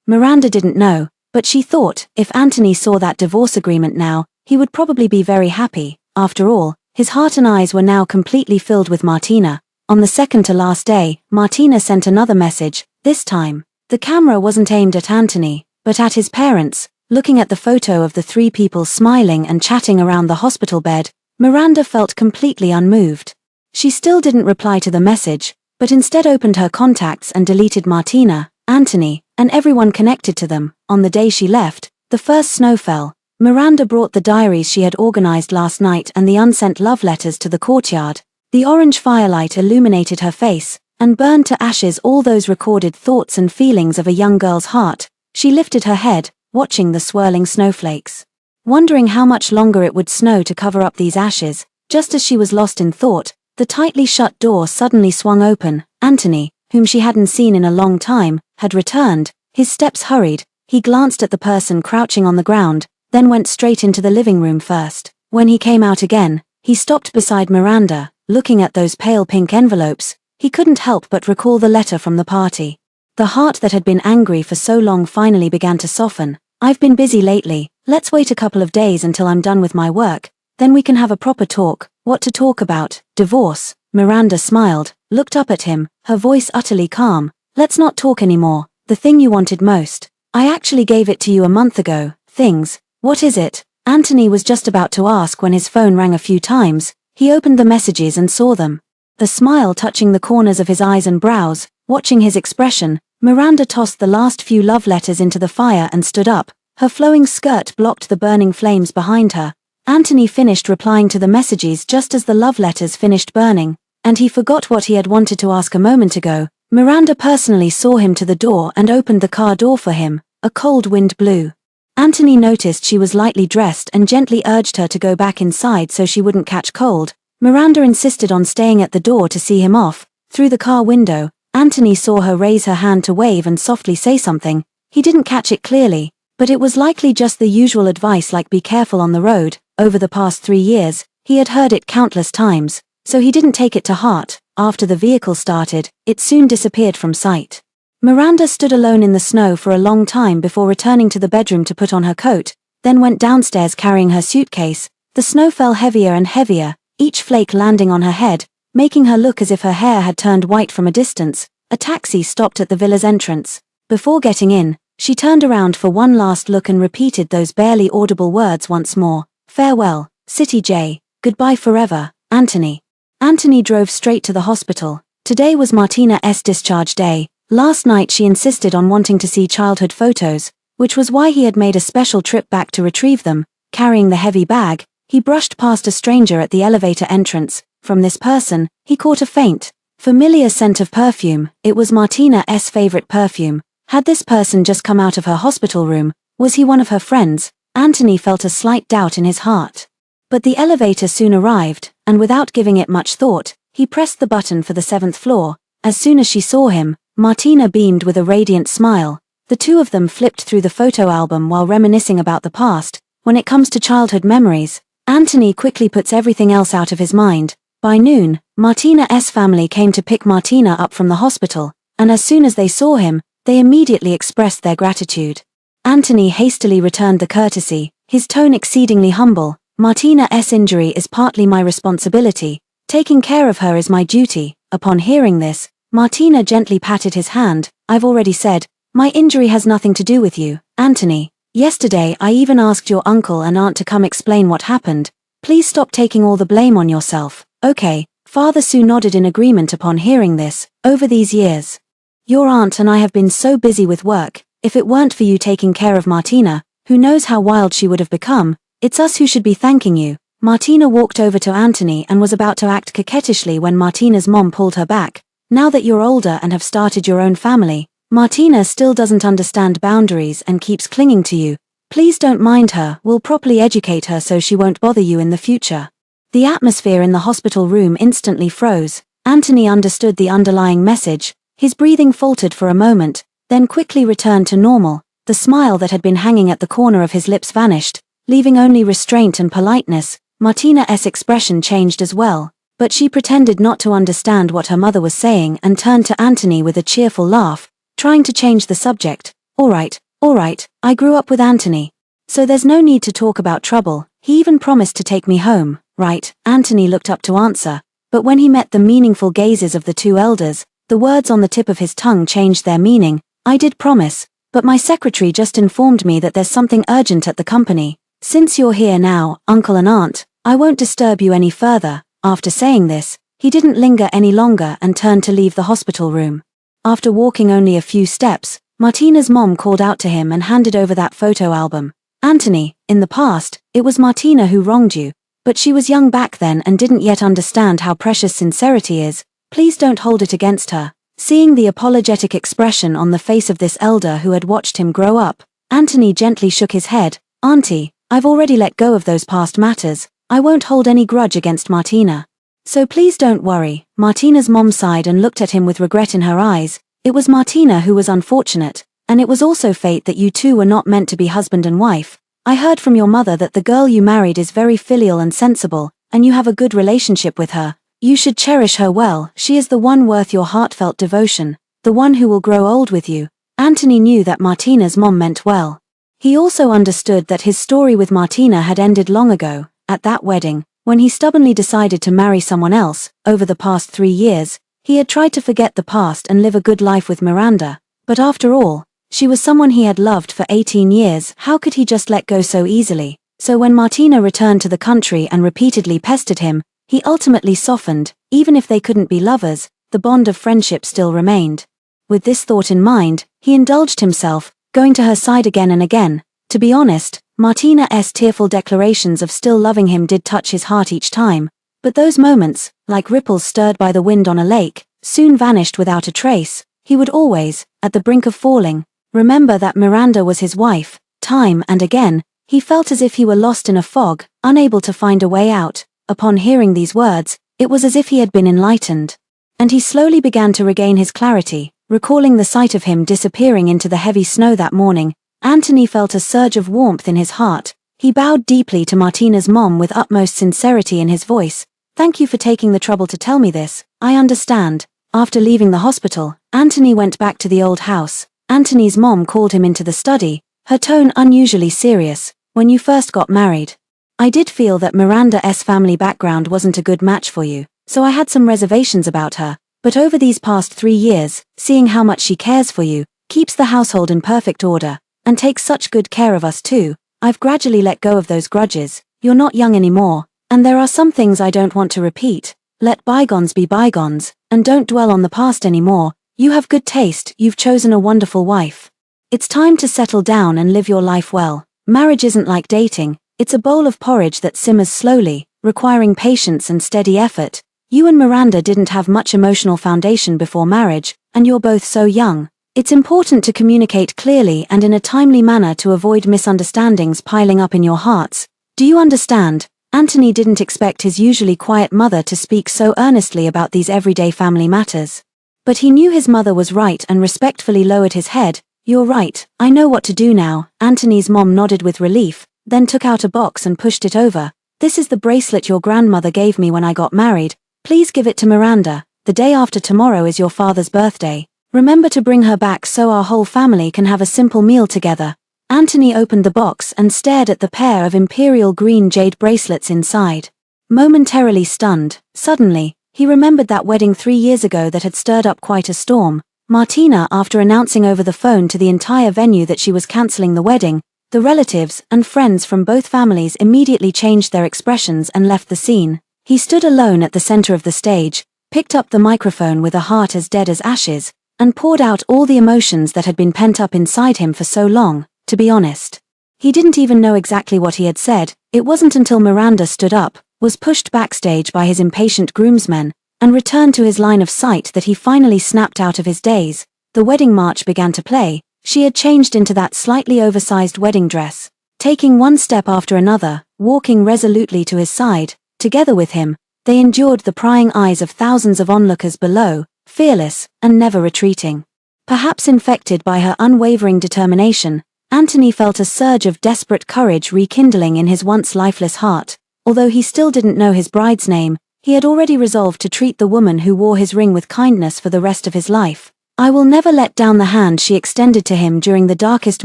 Miranda didn't know, but she thought, if Anthony saw that divorce agreement now, he would probably be very happy. After all, his heart and eyes were now completely filled with Martina. On the 2nd to last day, Martina sent another message. This time, the camera wasn't aimed at Anthony, but at his parents. Looking at the photo of the three people smiling and chatting around the hospital bed, Miranda felt completely unmoved. She still didn't reply to the message, but instead opened her contacts and deleted Martina, Anthony, and everyone connected to them. On the day she left, the first snow fell. Miranda brought the diaries she had organized last night and the unsent love letters to the courtyard. The orange firelight illuminated her face, and burned to ashes all those recorded thoughts and feelings of a young girl's heart. She lifted her head, watching the swirling snowflakes, wondering how much longer it would snow to cover up these ashes. Just as she was lost in thought, the tightly shut door suddenly swung open. Anthony, whom she hadn't seen in a long time, had returned. His steps hurried. He glanced at the person crouching on the ground, then went straight into the living room first. When he came out again, he stopped beside Miranda, looking at those pale pink envelopes. he couldn't help but recall the letter from the party. The heart that had been angry for so long finally began to soften. I've been busy lately, let's wait a couple of days until I'm done with my work, then we can have a proper talk. What to talk about? Divorce. Miranda smiled, looked up at him, her voice utterly calm. Let's not talk anymore, the thing you wanted most. I actually gave it to you a month ago. Things. What is it? Anthony was just about to ask when his phone rang a few times. He opened the messages and saw them. The smile touching the corners of his eyes and brows, watching his expression, Miranda tossed the last few love letters into the fire and stood up. Her flowing skirt blocked the burning flames behind her. Anthony finished replying to the messages just as the love letters finished burning, and he forgot what he had wanted to ask a moment ago. Miranda personally saw him to the door and opened the car door for him. A cold wind blew. Anthony noticed she was lightly dressed and gently urged her to go back inside so she wouldn't catch cold. Miranda insisted on staying at the door to see him off. Through the car window, Anthony saw her raise her hand to wave and softly say something. He didn't catch it clearly, but it was likely just the usual advice like be careful on the road. Over the past 3 years, he had heard it countless times, so he didn't take it to heart. After the vehicle started, it soon disappeared from sight. Miranda stood alone in the snow for a long time before returning to the bedroom to put on her coat, then went downstairs carrying her suitcase. The snow fell heavier and heavier, each flake landing on her head, making her look as if her hair had turned white from a distance. A taxi stopped at the villa's entrance. Before getting in, she turned around for one last look and repeated those barely audible words once more. Farewell, City J. Goodbye forever, Anthony. Anthony drove straight to the hospital. Today was Martina's discharge day. Last night she insisted on wanting to see childhood photos, which was why he had made a special trip back to retrieve them. Carrying the heavy bag, he brushed past a stranger at the elevator entrance. From this person, he caught a faint, familiar scent of perfume. It was Martina's favorite perfume. Had this person just come out of her hospital room? Was he one of her friends? Anthony felt a slight doubt in his heart. But the elevator soon arrived, and without giving it much thought, he pressed the button for the 7th floor. As soon as she saw him, Martina beamed with a radiant smile. The two of them flipped through the photo album while reminiscing about the past. When it comes to childhood memories, Anthony quickly puts everything else out of his mind. By noon, Martina's family came to pick Martina up from the hospital, and as soon as they saw him, they immediately expressed their gratitude. Anthony hastily returned the courtesy, his tone exceedingly humble. Martina's injury is partly my responsibility. Taking care of her is my duty. Upon hearing this, Martina gently patted his hand. I've already said, my injury has nothing to do with you, Anthony. Yesterday I even asked your uncle and aunt to come explain what happened. Please stop taking all the blame on yourself. Okay, Father Sue nodded in agreement upon hearing this. Over these years, your aunt and I have been so busy with work. If it weren't for you taking care of Martina, who knows how wild she would have become. It's us who should be thanking you. Martina walked over to Anthony and was about to act coquettishly when Martina's mom pulled her back. Now that you're older and have started your own family, Martina still doesn't understand boundaries and keeps clinging to you. Please don't mind her, we'll properly educate her so she won't bother you in the future. The atmosphere in the hospital room instantly froze. Anthony understood the underlying message. His breathing faltered for a moment, then quickly returned to normal. The smile that had been hanging at the corner of his lips vanished, leaving only restraint and politeness. Martina's expression changed as well, but she pretended not to understand what her mother was saying and turned to Anthony with a cheerful laugh, trying to change the subject. All right, I grew up with Anthony, so there's no need to talk about trouble. He even promised to take me home, right? Anthony looked up to answer, but when he met the meaningful gazes of the two elders, the words on the tip of his tongue changed their meaning. I did promise, but my secretary just informed me that there's something urgent at the company. Since you're here now, uncle and aunt, I won't disturb you any further. After saying this, he didn't linger any longer and turned to leave the hospital room. After walking only a few steps, Martina's mom called out to him and handed over that photo album. Anthony, in the past, it was Martina who wronged you, but she was young back then and didn't yet understand how precious sincerity is. Please don't hold it against her. Seeing the apologetic expression on the face of this elder who had watched him grow up, Anthony gently shook his head. Auntie, I've already let go of those past matters. I won't hold any grudge against Martina. So please don't worry. Martina's mom sighed and looked at him with regret in her eyes. It was Martina who was unfortunate, and it was also fate that you two were not meant to be husband and wife. I heard from your mother that the girl you married is very filial and sensible, and you have a good relationship with her. You should cherish her well, she is the one worth your heartfelt devotion, the one who will grow old with you. Anthony knew that Martina's mom meant well. He also understood that his story with Martina had ended long ago, at that wedding, when he stubbornly decided to marry someone else. Over the past 3 years, he had tried to forget the past and live a good life with Miranda, but after all, she was someone he had loved for 18 years. How could he just let go so easily? So when Martina returned to the country and repeatedly pestered him, he ultimately softened. Even if they couldn't be lovers, the bond of friendship still remained. With this thought in mind, he indulged himself, going to her side again and again. To be honest, Martina's tearful declarations of still loving him did touch his heart each time, but those moments, like ripples stirred by the wind on a lake, soon vanished without a trace. He would always, at the brink of falling, remember that Miranda was his wife. Time and again, he felt as if he were lost in a fog, unable to find a way out. Upon hearing these words, it was as if he had been enlightened. And he slowly began to regain his clarity. Recalling the sight of him disappearing into the heavy snow that morning, Anthony felt a surge of warmth in his heart. He bowed deeply to Martina's mom with utmost sincerity in his voice. "Thank you for taking the trouble to tell me this. I understand." After leaving the hospital, Anthony went back to the old house. Anthony's mom called him into the study, her tone unusually serious. "When you first got married, I did feel that Miranda's family background wasn't a good match for you, so I had some reservations about her. But over these past 3 years, seeing how much she cares for you, keeps the household in perfect order, and takes such good care of us too, I've gradually let go of those grudges. You're not young anymore, and there are some things I don't want to repeat. Let bygones be bygones, and don't dwell on the past anymore. You have good taste, you've chosen a wonderful wife. It's time to settle down and live your life well. Marriage isn't like dating, it's a bowl of porridge that simmers slowly, requiring patience and steady effort. You and Miranda didn't have much emotional foundation before marriage, and you're both so young. It's important to communicate clearly and in a timely manner to avoid misunderstandings piling up in your hearts. Do you understand?" Anthony didn't expect his usually quiet mother to speak so earnestly about these everyday family matters. But he knew his mother was right and respectfully lowered his head. "You're right, I know what to do now." Anthony's mom nodded with relief, then took out a box and pushed it over. "This is the bracelet your grandmother gave me when I got married. Please give it to Miranda. The day after tomorrow is your father's birthday. Remember to bring her back so our whole family can have a simple meal together." Anthony opened the box and stared at the pair of imperial green jade bracelets inside. Momentarily stunned, suddenly, he remembered that wedding 3 years ago that had stirred up quite a storm. Martina, after announcing over the phone to the entire venue that she was cancelling the wedding, the relatives and friends from both families immediately changed their expressions and left the scene. He stood alone at the center of the stage, picked up the microphone with a heart as dead as ashes, and poured out all the emotions that had been pent up inside him for so long. To be honest, he didn't even know exactly what he had said. It wasn't until Miranda stood up, was pushed backstage by his impatient groomsmen, and returned to his line of sight that he finally snapped out of his daze. The wedding march began to play. She had changed into that slightly oversized wedding dress, taking one step after another, walking resolutely to his side. Together with him, they endured the prying eyes of thousands of onlookers below, fearless and never retreating. Perhaps infected by her unwavering determination, Anthony felt a surge of desperate courage rekindling in his once lifeless heart. Although he still didn't know his bride's name, he had already resolved to treat the woman who wore his ring with kindness for the rest of his life. "I will never let down the hand she extended to him during the darkest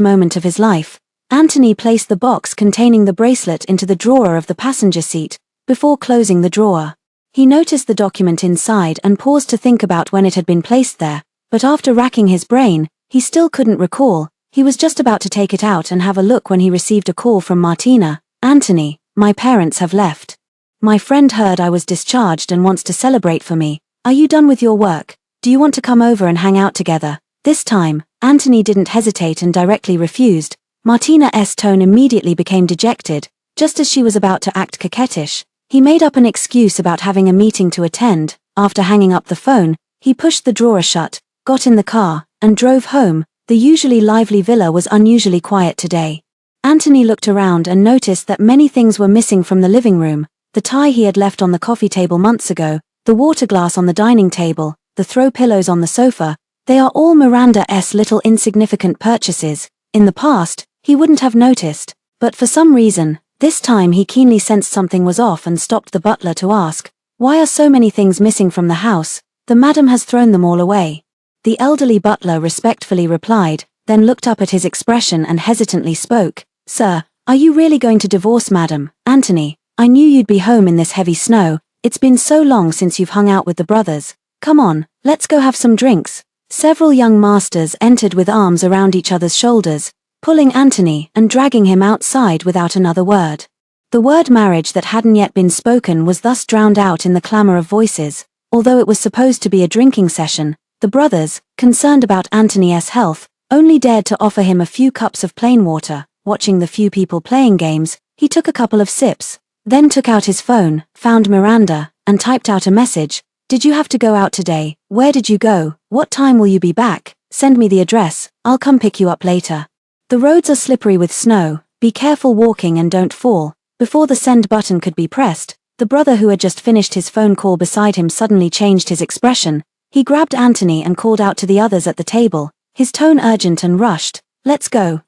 moment of his life." Anthony placed the box containing the bracelet into the drawer of the passenger seat, before closing the drawer. He noticed the document inside and paused to think about when it had been placed there, but after racking his brain, he still couldn't recall. He was just about to take it out and have a look when he received a call from Martina. "Anthony, my parents have left. My friend heard I was discharged and wants to celebrate for me. Are you done with your work? Do you want to come over and hang out together?" This time, Anthony didn't hesitate and directly refused. Martina's tone immediately became dejected, just as she was about to act coquettish. He made up an excuse about having a meeting to attend. After hanging up the phone, he pushed the drawer shut, got in the car, and drove home. The usually lively villa was unusually quiet today. Anthony looked around and noticed that many things were missing from the living room: the tie he had left on the coffee table months ago, the water glass on the dining table, the throw pillows on the sofa. They are all Miranda's little insignificant purchases. In the past, he wouldn't have noticed, but for some reason, this time he keenly sensed something was off and stopped the butler to ask, Why are so many things missing from the house? The madam has thrown them all away. The elderly butler respectfully replied, then looked up at his expression and hesitantly spoke. Sir, are you really going to divorce Madam Anthony? I knew you'd be home in this heavy snow. It's been so long since you've hung out with the brothers. Come on, let's go have some drinks. Several young masters entered with arms around each other's shoulders, pulling Anthony and dragging him outside without another word. The word marriage that hadn't yet been spoken was thus drowned out in the clamor of voices. Although it was supposed to be a drinking session, the brothers, concerned about Anthony's health, only dared to offer him a few cups of plain water. Watching the few people playing games, he took a couple of sips, then took out his phone, found Miranda, and typed out a message. Did you have to go out today? Where did you go? What time will you be back? Send me the address, I'll come pick you up later. The roads are slippery with snow, be careful walking and don't fall. Before the send button could be pressed, the brother who had just finished his phone call beside him suddenly changed his expression. He grabbed Anthony and called out to the others at the table, his tone urgent and rushed. Let's go,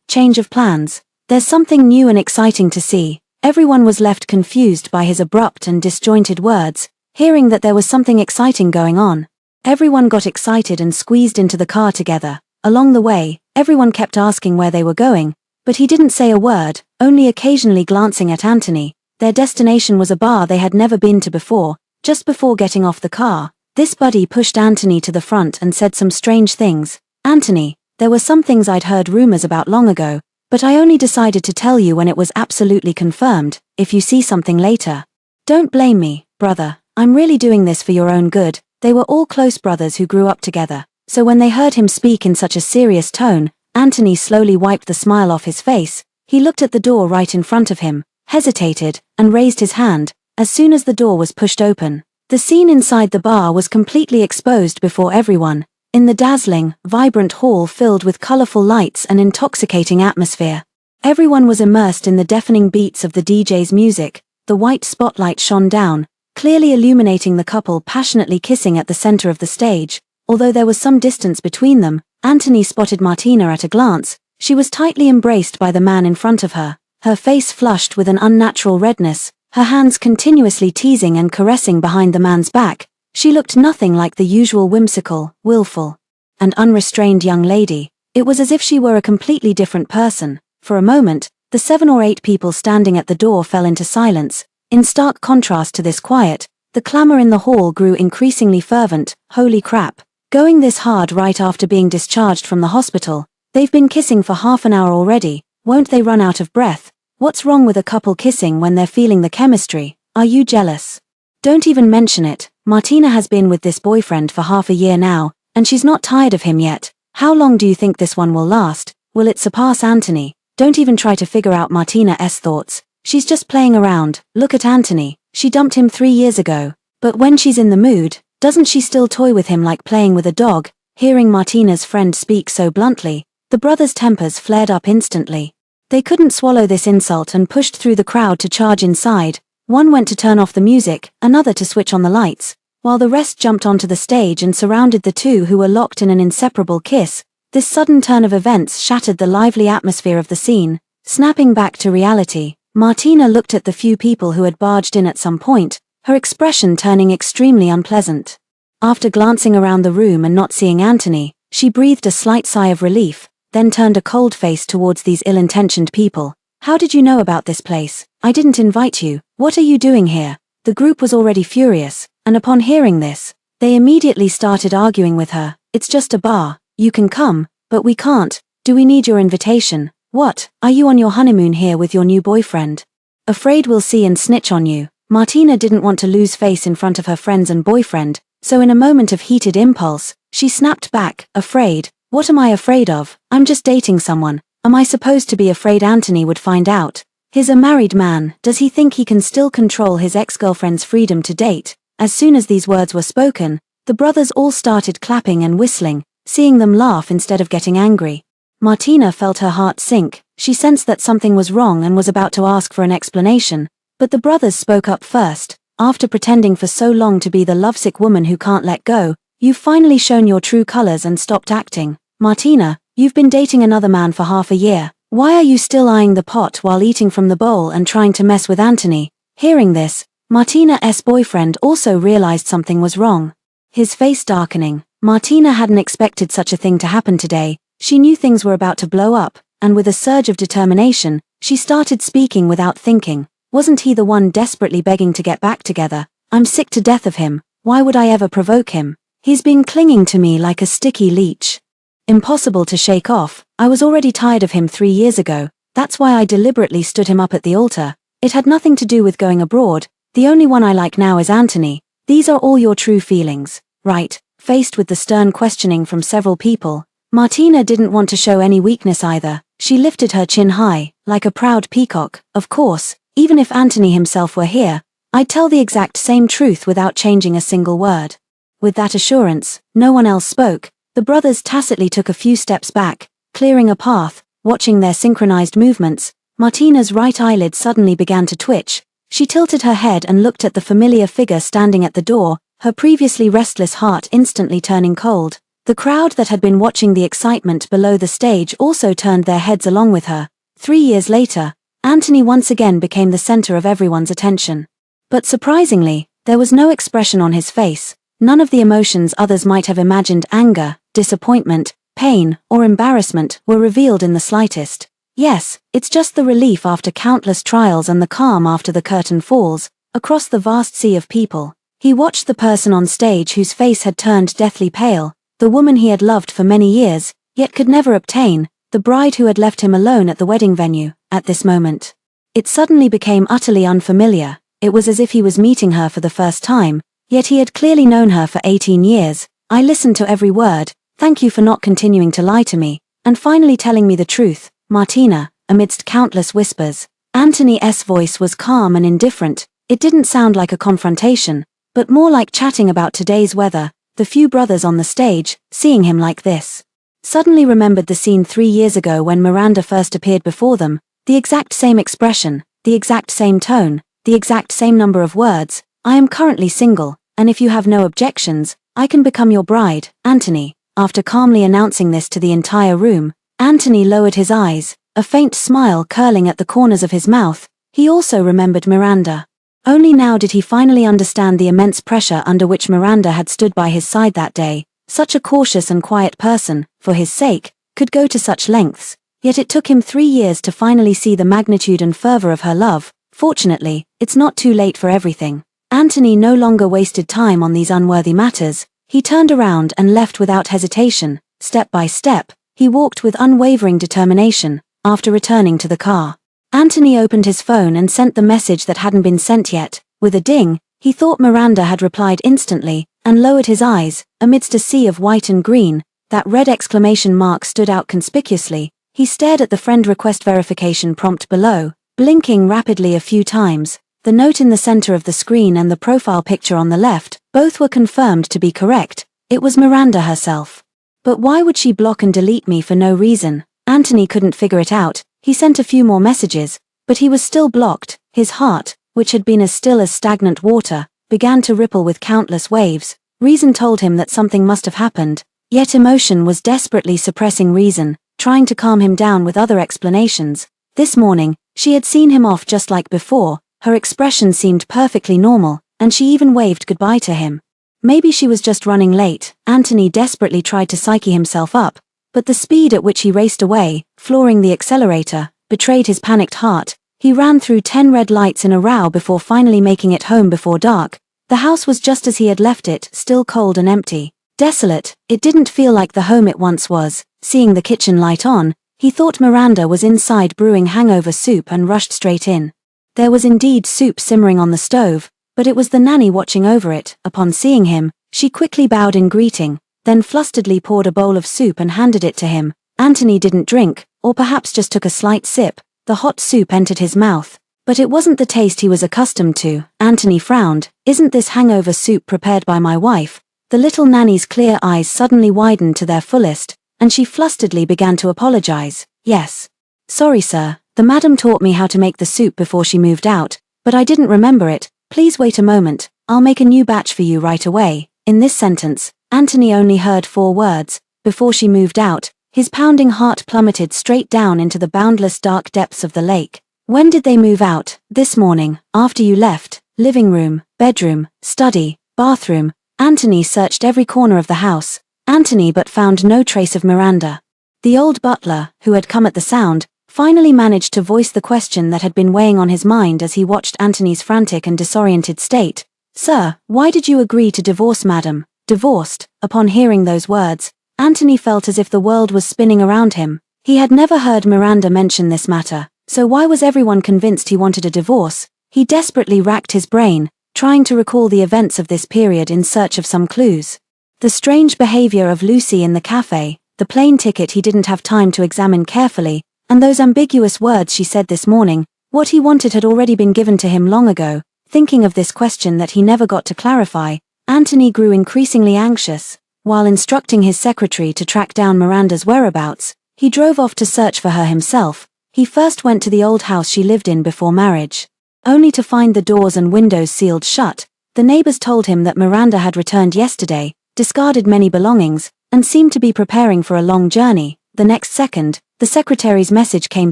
change of plans. There's something new and exciting to see. Everyone was left confused by his abrupt and disjointed words, hearing that there was something exciting going on. Everyone got excited and squeezed into the car together. Along the way, everyone kept asking where they were going, but he didn't say a word, only occasionally glancing at Anthony. Their destination was a bar they had never been to before. Just before getting off the car, this buddy pushed Anthony to the front and said some strange things. Anthony, there were some things I'd heard rumors about long ago, but I only decided to tell you when it was absolutely confirmed. If you see something later, don't blame me, brother. I'm really doing this for your own good. They were all close brothers who grew up together, so when they heard him speak in such a serious tone, Anthony slowly wiped the smile off his face. He looked at the door right in front of him, hesitated, and raised his hand. As soon as the door was pushed open, the scene inside the bar was completely exposed before everyone. In the dazzling, vibrant hall filled with colorful lights and intoxicating atmosphere, everyone was immersed in the deafening beats of the DJ's music. The white spotlight shone down, clearly illuminating the couple passionately kissing at the center of the stage. Although there was some distance between them, Anthony spotted Martina at a glance. She was tightly embraced by the man in front of her, her face flushed with an unnatural redness, her hands continuously teasing and caressing behind the man's back. She looked nothing like the usual whimsical, willful, and unrestrained young lady. It was as if she were a completely different person. For a moment, the 7 or 8 people standing at the door fell into silence. In stark contrast to this quiet, the clamor in the hall grew increasingly fervent. Holy crap. Going this hard right after being discharged from the hospital. They've been kissing for half an hour already. Won't they run out of breath? What's wrong with a couple kissing when they're feeling the chemistry? Are you jealous? Don't even mention it. Martina has been with this boyfriend for half a year now, and she's not tired of him yet. How long do you think this one will last? Will it surpass Anthony? Don't even try to figure out Martina's thoughts. She's just playing around. Look at Anthony. She dumped him 3 years ago. But when she's in the mood, doesn't she still toy with him like playing with a dog? Hearing Martina's friend speak so bluntly, the brothers' tempers flared up instantly. They couldn't swallow this insult and pushed through the crowd to charge inside. One went to turn off the music, another to switch on the lights, while the rest jumped onto the stage and surrounded the two who were locked in an inseparable kiss. This sudden turn of events shattered the lively atmosphere of the scene. Snapping back to reality, Martina looked at the few people who had barged in at some point, her expression turning extremely unpleasant. After glancing around the room and not seeing Anthony, she breathed a slight sigh of relief, then turned a cold face towards these ill-intentioned people. How did you know about this place? I didn't invite you. What are you doing here? The group was already furious, and upon hearing this, they immediately started arguing with her. It's just a bar. You can come, but we can't. Do we need your invitation? What? Are you on your honeymoon here with your new boyfriend? Afraid we'll see and snitch on you. Martina didn't want to lose face in front of her friends and boyfriend, so in a moment of heated impulse, she snapped back. Afraid? What am I afraid of? I'm just dating someone. Am I supposed to be afraid Anthony would find out? He's a married man. Does he think he can still control his ex-girlfriend's freedom to date? As soon as these words were spoken, the brothers all started clapping and whistling, seeing them laugh instead of getting angry. Martina felt her heart sink. She sensed that something was wrong and was about to ask for an explanation, but the brothers spoke up first. After pretending for so long to be the lovesick woman who can't let go, you've finally shown your true colors and stopped acting. Martina, you've been dating another man for half a year. Why are you still eyeing the pot while eating from the bowl and trying to mess with Anthony? Hearing this, Martina's boyfriend also realized something was wrong. His face darkening. Martina hadn't expected such a thing to happen today. She knew things were about to blow up, and with a surge of determination, she started speaking without thinking. Wasn't he the one desperately begging to get back together? I'm sick to death of him. Why would I ever provoke him? He's been clinging to me like a sticky leech. Impossible to shake off. I was already tired of him 3 years ago. That's why I deliberately stood him up at the altar. It had nothing to do with going abroad. The only one I like now is Anthony. These are all your true feelings, right? Faced with the stern questioning from several people, Martina didn't want to show any weakness either. She lifted her chin high, like a proud peacock. Of course, even if Anthony himself were here, I'd tell the exact same truth without changing a single word. With that assurance, no one else spoke. The brothers tacitly took a few steps back, clearing a path. Watching their synchronized movements, Martina's right eyelid suddenly began to twitch. She tilted her head and looked at the familiar figure standing at the door, her previously restless heart instantly turning cold. The crowd that had been watching the excitement below the stage also turned their heads along with her. 3 years later, Anthony once again became the center of everyone's attention. But surprisingly, there was no expression on his face. None of the emotions others might have imagined, anger, disappointment, pain, or embarrassment, were revealed in the slightest. Yes, it's just the relief after countless trials and the calm after the curtain falls. Across the vast sea of people, he watched the person on stage whose face had turned deathly pale, the woman he had loved for many years, yet could never obtain, the bride who had left him alone at the wedding venue. At this moment, it suddenly became utterly unfamiliar. It was as if he was meeting her for the first time, yet he had clearly known her for 18 years. I listened to every word. Thank you for not continuing to lie to me, and finally telling me the truth, Martina. Amidst countless whispers, Anthony's voice was calm and indifferent. It didn't sound like a confrontation, but more like chatting about today's weather. The few brothers on the stage, seeing him like this, suddenly remembered the scene 3 years ago when Miranda first appeared before them. The exact same expression, the exact same tone, the exact same number of words. I am currently single, and if you have no objections, I can become your bride, Anthony. After calmly announcing this to the entire room, Anthony lowered his eyes, a faint smile curling at the corners of his mouth. He also remembered Miranda. Only now did he finally understand the immense pressure under which Miranda had stood by his side that day. Such a cautious and quiet person, for his sake, could go to such lengths. Yet it took him 3 years to finally see the magnitude and fervor of her love. Fortunately, it's not too late for everything. Anthony no longer wasted time on these unworthy matters. He turned around and left without hesitation. Step by step, he walked with unwavering determination. After returning to the car, Anthony opened his phone and sent the message that hadn't been sent yet. With a ding, he thought Miranda had replied instantly, and lowered his eyes. Amidst a sea of white and green, that red exclamation mark stood out conspicuously. He stared at the friend request verification prompt below, blinking rapidly a few times. The note in the center of the screen and the profile picture on the left, both were confirmed to be correct. It was Miranda herself. But why would she block and delete me for no reason? Anthony couldn't figure it out. He sent a few more messages, but he was still blocked. His heart, which had been as still as stagnant water, began to ripple with countless waves. Reason told him that something must have happened, yet emotion was desperately suppressing reason, trying to calm him down with other explanations. This morning, she had seen him off just like before. Her expression seemed perfectly normal, and she even waved goodbye to him. Maybe she was just running late. Anthony desperately tried to psyche himself up, but the speed at which he raced away, flooring the accelerator, betrayed his panicked heart. He ran through 10 red lights in a row before finally making it home before dark. The house was just as he had left it, still cold and empty. Desolate, it didn't feel like the home it once was. Seeing the kitchen light on, he thought Miranda was inside brewing hangover soup and rushed straight in. There was indeed soup simmering on the stove, but it was the nanny watching over it. Upon seeing him, she quickly bowed in greeting, then flusteredly poured a bowl of soup and handed it to him. Anthony didn't drink, or perhaps just took a slight sip. The hot soup entered his mouth, but it wasn't the taste he was accustomed to. Anthony frowned. Isn't this hangover soup prepared by my wife? The little nanny's clear eyes suddenly widened to their fullest, and she flusteredly began to apologize. Yes. Sorry, sir. The madam taught me how to make the soup before she moved out, but I didn't remember it. Please wait a moment. I'll make a new batch for you right away. In this sentence, Anthony only heard 4 words. Before she moved out. His pounding heart plummeted straight down into the boundless dark depths of the lake. When did they move out? This morning, after you left. living room, bedroom, study, bathroom. Anthony searched every corner of the house, but found no trace of Miranda. The old butler, who had come at the sound, finally managed to voice the question that had been weighing on his mind as he watched Anthony's frantic and disoriented state. "Sir, why did you agree to divorce, madam?" Divorced. Upon hearing those words, Anthony felt as if the world was spinning around him. He had never heard Miranda mention this matter, so why was everyone convinced he wanted a divorce? He desperately racked his brain, trying to recall the events of this period in search of some clues. The strange behavior of Lucy in the cafe, the plane ticket he didn't have time to examine carefully, and those ambiguous words she said this morning. What he wanted had already been given to him long ago. Thinking of this question that he never got to clarify, Anthony grew increasingly anxious. While instructing his secretary to track down Miranda's whereabouts, he drove off to search for her himself. He first went to the old house she lived in before marriage, only to find the doors and windows sealed shut. The neighbors told him that Miranda had returned yesterday, discarded many belongings, and seemed to be preparing for a long journey. The next second, the secretary's message came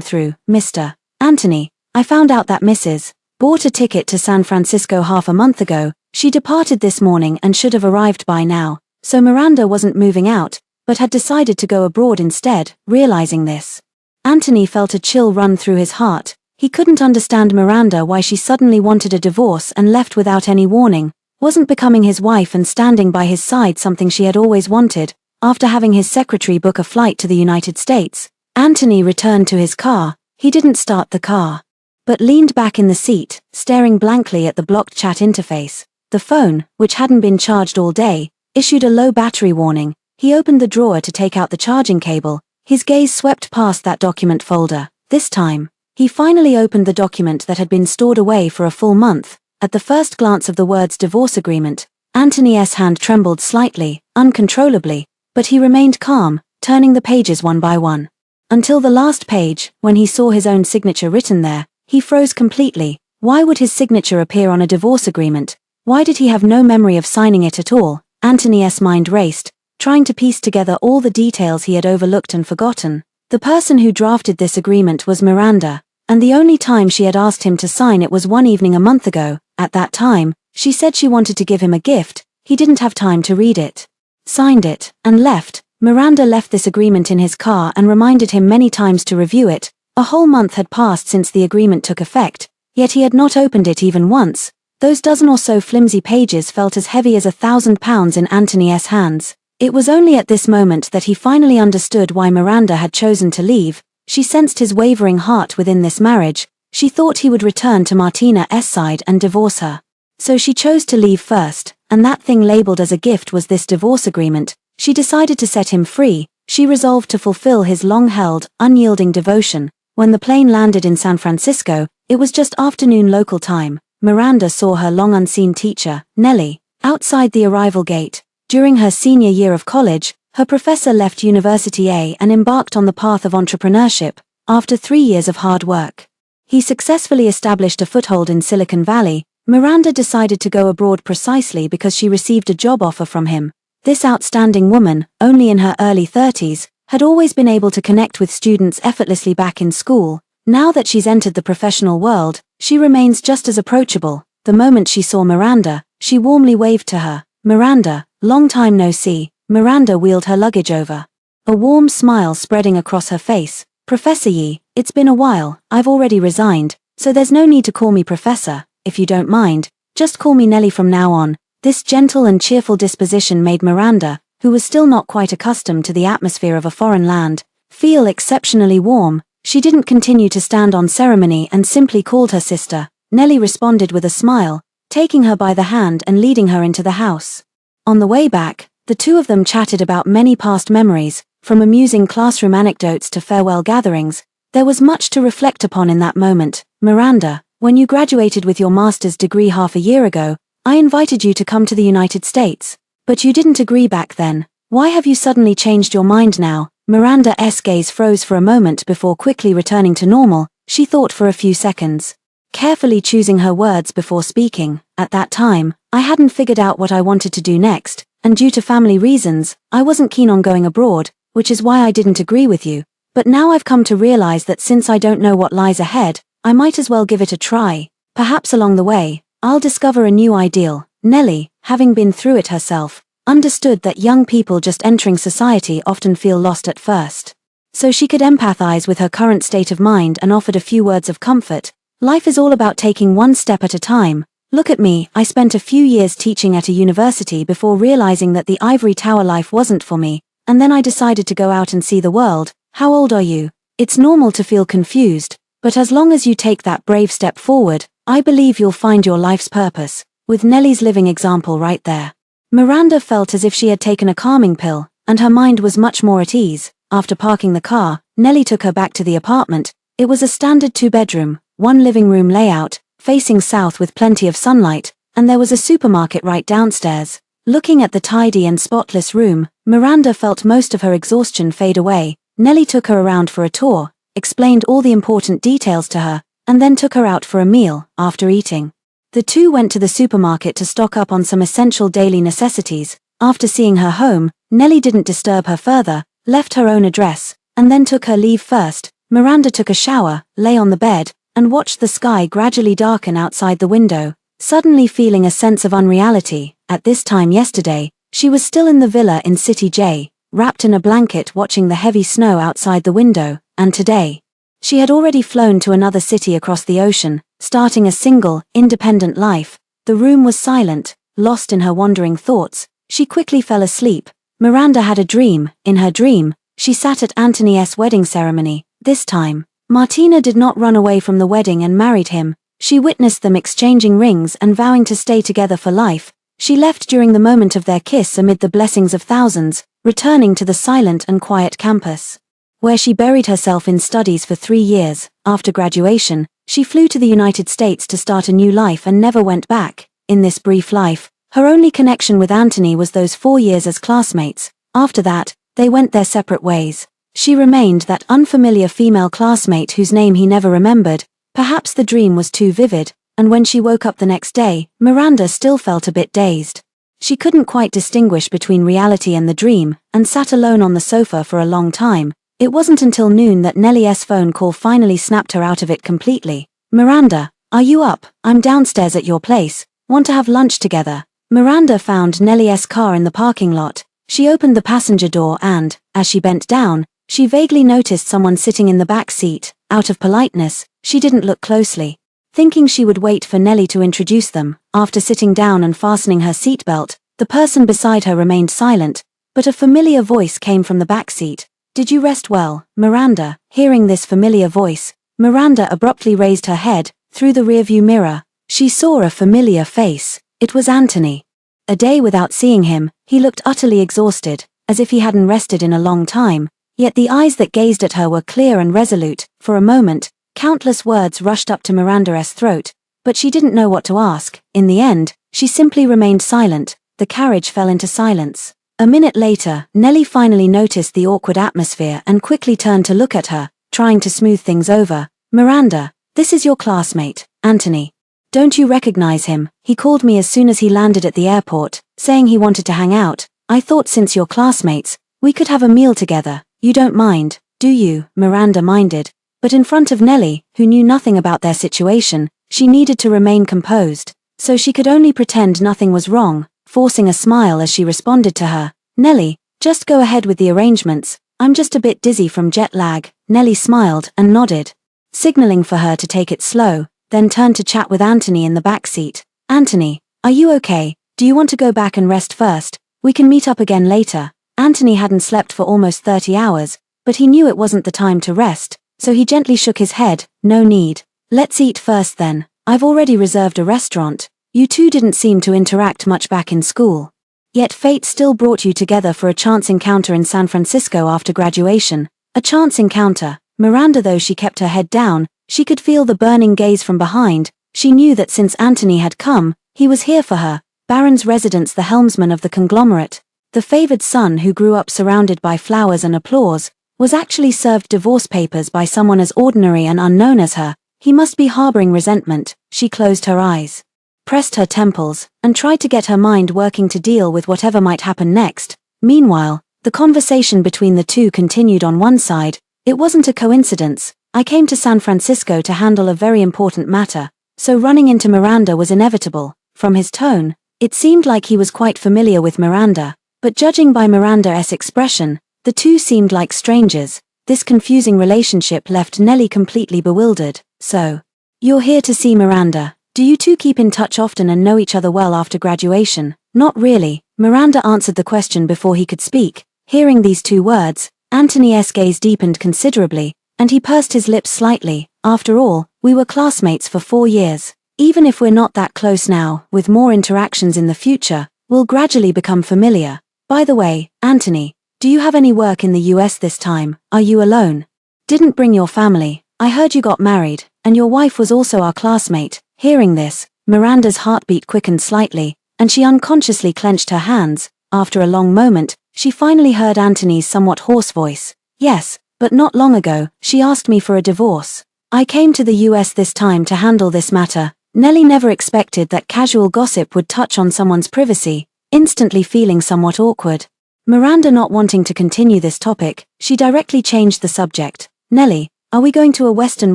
through. "Mr. Anthony, I found out that Mrs. bought a ticket to San Francisco half a month ago. She departed this morning and should have arrived by now. So Miranda wasn't moving out, but had decided to go abroad instead." Realizing this, Anthony felt a chill run through his heart. He couldn't understand Miranda, why she suddenly wanted a divorce and left without any warning. Wasn't becoming his wife and standing by his side something she had always wanted? After having his secretary book a flight to the United States, Anthony returned to his car. He didn't start the car, but leaned back in the seat, staring blankly at the blocked chat interface. The phone, which hadn't been charged all day, issued a low battery warning. He opened the drawer to take out the charging cable. His gaze swept past that document folder. This time, he finally opened the document that had been stored away for a full month. At the first glance of the words divorce agreement, Anthony's hand trembled slightly, uncontrollably, but he remained calm, turning the pages one by one. Until the last page, when he saw his own signature written there, he froze completely. Why would his signature appear on a divorce agreement? Why did he have no memory of signing it at all? Anthony's mind raced, trying to piece together all the details he had overlooked and forgotten. The person who drafted this agreement was Miranda, and the only time she had asked him to sign it was one evening a month ago. At that time, she said she wanted to give him a gift. He didn't have time to read it, signed it, and left. Miranda left this agreement in his car and reminded him many times to review it. A whole month had passed since the agreement took effect, yet he had not opened it even once. Those dozen or so flimsy pages felt as heavy as £1,000 in Anthony's hands. It was only at this moment that he finally understood why Miranda had chosen to leave. She sensed his wavering heart within this marriage. She thought he would return to Martina's side and divorce her. So she chose to leave first, and that thing labeled as a gift was this divorce agreement. She decided to set him free. She resolved to fulfill his long-held, unyielding devotion. When the plane landed in San Francisco, it was just afternoon local time. Miranda saw her long-unseen teacher, Nellie, outside the arrival gate. During her senior year of college, her professor left University A and embarked on the path of entrepreneurship. After 3 years of hard work, he successfully established a foothold in Silicon Valley. Miranda decided to go abroad precisely because she received a job offer from him. This outstanding woman, only in her early 30s, had always been able to connect with students effortlessly back in school. Now that she's entered the professional world, she remains just as approachable. The moment she saw Miranda, she warmly waved to her. "Miranda, long time no see." Miranda wheeled her luggage over, a warm smile spreading across her face. "Professor Yi, it's been a while. I've already resigned, so there's no need to call me Professor. If you don't mind, just call me Nellie from now on." This gentle and cheerful disposition made Miranda, who was still not quite accustomed to the atmosphere of a foreign land, feel exceptionally warm. She didn't continue to stand on ceremony and simply called her sister. Nellie responded with a smile, taking her by the hand and leading her into the house. On the way back, the two of them chatted about many past memories, from amusing classroom anecdotes to farewell gatherings. There was much to reflect upon in that moment. "Miranda, when you graduated with your master's degree half a year ago, I invited you to come to the United States. But you didn't agree back then. Why have you suddenly changed your mind now?" Miranda's gaze froze for a moment before quickly returning to normal. She thought for a few seconds, carefully choosing her words before speaking. "At that time, I hadn't figured out what I wanted to do next, and due to family reasons, I wasn't keen on going abroad, which is why I didn't agree with you. But now I've come to realize that since I don't know what lies ahead, I might as well give it a try. Perhaps along the way, I'll discover a new ideal. Nellie, having been through it herself, understood that young people just entering society often feel lost at first. So she could empathize with her current state of mind and offered a few words of comfort. Life is all about taking one step at a time. Look at me, I spent a few years teaching at a university before realizing that the ivory tower life wasn't for me, and then I decided to go out and see the world. How old are you? It's normal to feel confused, but as long as you take that brave step forward, I believe you'll find your life's purpose, with Nellie's living example right there. Miranda felt as if she had taken a calming pill, and her mind was much more at ease. After parking the car, Nellie took her back to the apartment. It was a standard 2-bedroom, 1 living room layout, facing south with plenty of sunlight, and there was a supermarket right downstairs. Looking at the tidy and spotless room, Miranda felt most of her exhaustion fade away. Nellie took her around for a tour, explained all the important details to her, and then took her out for a meal. After eating, the two went to the supermarket to stock up on some essential daily necessities. After seeing her home, Nellie didn't disturb her further, left her own address, and then took her leave first. Miranda took a shower, lay on the bed, and watched the sky gradually darken outside the window, suddenly feeling a sense of unreality. At this time yesterday, she was still in the villa in City J, wrapped in a blanket watching the heavy snow outside the window, and today, she had already flown to another city across the ocean, starting a single, independent life. The room was silent, lost in her wandering thoughts. She quickly fell asleep. Miranda had a dream. In her dream, she sat at Anthony's wedding ceremony. This time, Martina did not run away from the wedding and married him. She witnessed them exchanging rings and vowing to stay together for life. She left during the moment of their kiss amid the blessings of thousands, returning to the silent and quiet campus, where she buried herself in studies for 3 years. After graduation, she flew to the United States to start a new life and never went back. In this brief life, her only connection with Anthony was those 4 years as classmates. After that, they went their separate ways. She remained that unfamiliar female classmate whose name he never remembered. Perhaps the dream was too vivid, and when she woke up the next day, Miranda still felt a bit dazed. She couldn't quite distinguish between reality and the dream, and sat alone on the sofa for a long time. It wasn't until noon that Nellie's phone call finally snapped her out of it completely. Miranda, are you up? I'm downstairs at your place. Want to have lunch together? Miranda found Nellie's car in the parking lot. She opened the passenger door and, as she bent down, she vaguely noticed someone sitting in the back seat. Out of politeness, she didn't look closely, thinking she would wait for Nellie to introduce them. After sitting down and fastening her seatbelt, the person beside her remained silent, but a familiar voice came from the back seat. Did you rest well, Miranda? Hearing this familiar voice, Miranda abruptly raised her head. Through the rearview mirror, she saw a familiar face. It was Anthony. A day without seeing him, he looked utterly exhausted, as if he hadn't rested in a long time, yet the eyes that gazed at her were clear and resolute. For a moment, countless words rushed up to Miranda's throat, but she didn't know what to ask. In the end, she simply remained silent. The carriage fell into silence. A minute later, Nellie finally noticed the awkward atmosphere and quickly turned to look at her, trying to smooth things over. Miranda, this is your classmate, Anthony. Don't you recognize him? He called me as soon as he landed at the airport, saying he wanted to hang out. I thought since you're classmates, we could have a meal together. You don't mind, do you? Miranda minded, but in front of Nellie, who knew nothing about their situation, she needed to remain composed, so she could only pretend nothing was wrong, forcing a smile as she responded to her. Nellie, just go ahead with the arrangements. I'm just a bit dizzy from jet lag. Nellie smiled and nodded, signaling for her to take it slow, then turned to chat with Anthony in the back seat. Anthony, are you okay? Do you want to go back and rest first? We can meet up again later. Anthony hadn't slept for almost 30 hours, but he knew it wasn't the time to rest, so he gently shook his head. No need. Let's eat first then. I've already reserved a restaurant. You two didn't seem to interact much back in school. Yet fate still brought you together for a chance encounter in San Francisco after graduation. A chance encounter. Miranda, though she kept her head down, she could feel the burning gaze from behind. She knew that since Anthony had come, he was here for her. Baron's residence, the helmsman of the conglomerate, the favored son who grew up surrounded by flowers and applause, was actually served divorce papers by someone as ordinary and unknown as her. He must be harboring resentment. She closed her eyes, pressed her temples, and tried to get her mind working to deal with whatever might happen next. Meanwhile, the conversation between the two continued. On one side, it wasn't a coincidence. I came to San Francisco to handle a very important matter, so running into Miranda was inevitable. From his tone, it seemed like he was quite familiar with Miranda, but judging by Miranda's expression, the two seemed like strangers. This confusing relationship left Nelly completely bewildered. So, you're here to see Miranda. Do you two keep in touch often and know each other well after graduation? Not really. Miranda answered the question before he could speak. Hearing these two words, Anthony's gaze deepened considerably, and he pursed his lips slightly. After all, we were classmates for 4 years. Even if we're not that close now, with more interactions in the future, we'll gradually become familiar. By the way, Anthony, do you have any work in the US this time? Are you alone? Didn't bring your family. I heard you got married, and your wife was also our classmate. Hearing this, Miranda's heartbeat quickened slightly, and she unconsciously clenched her hands. After a long moment, she finally heard Anthony's somewhat hoarse voice. Yes, but not long ago, she asked me for a divorce. I came to the US this time to handle this matter. Nelly never expected that casual gossip would touch on someone's privacy, instantly feeling somewhat awkward. Miranda not wanting to continue this topic, she directly changed the subject. Nelly, are we going to a Western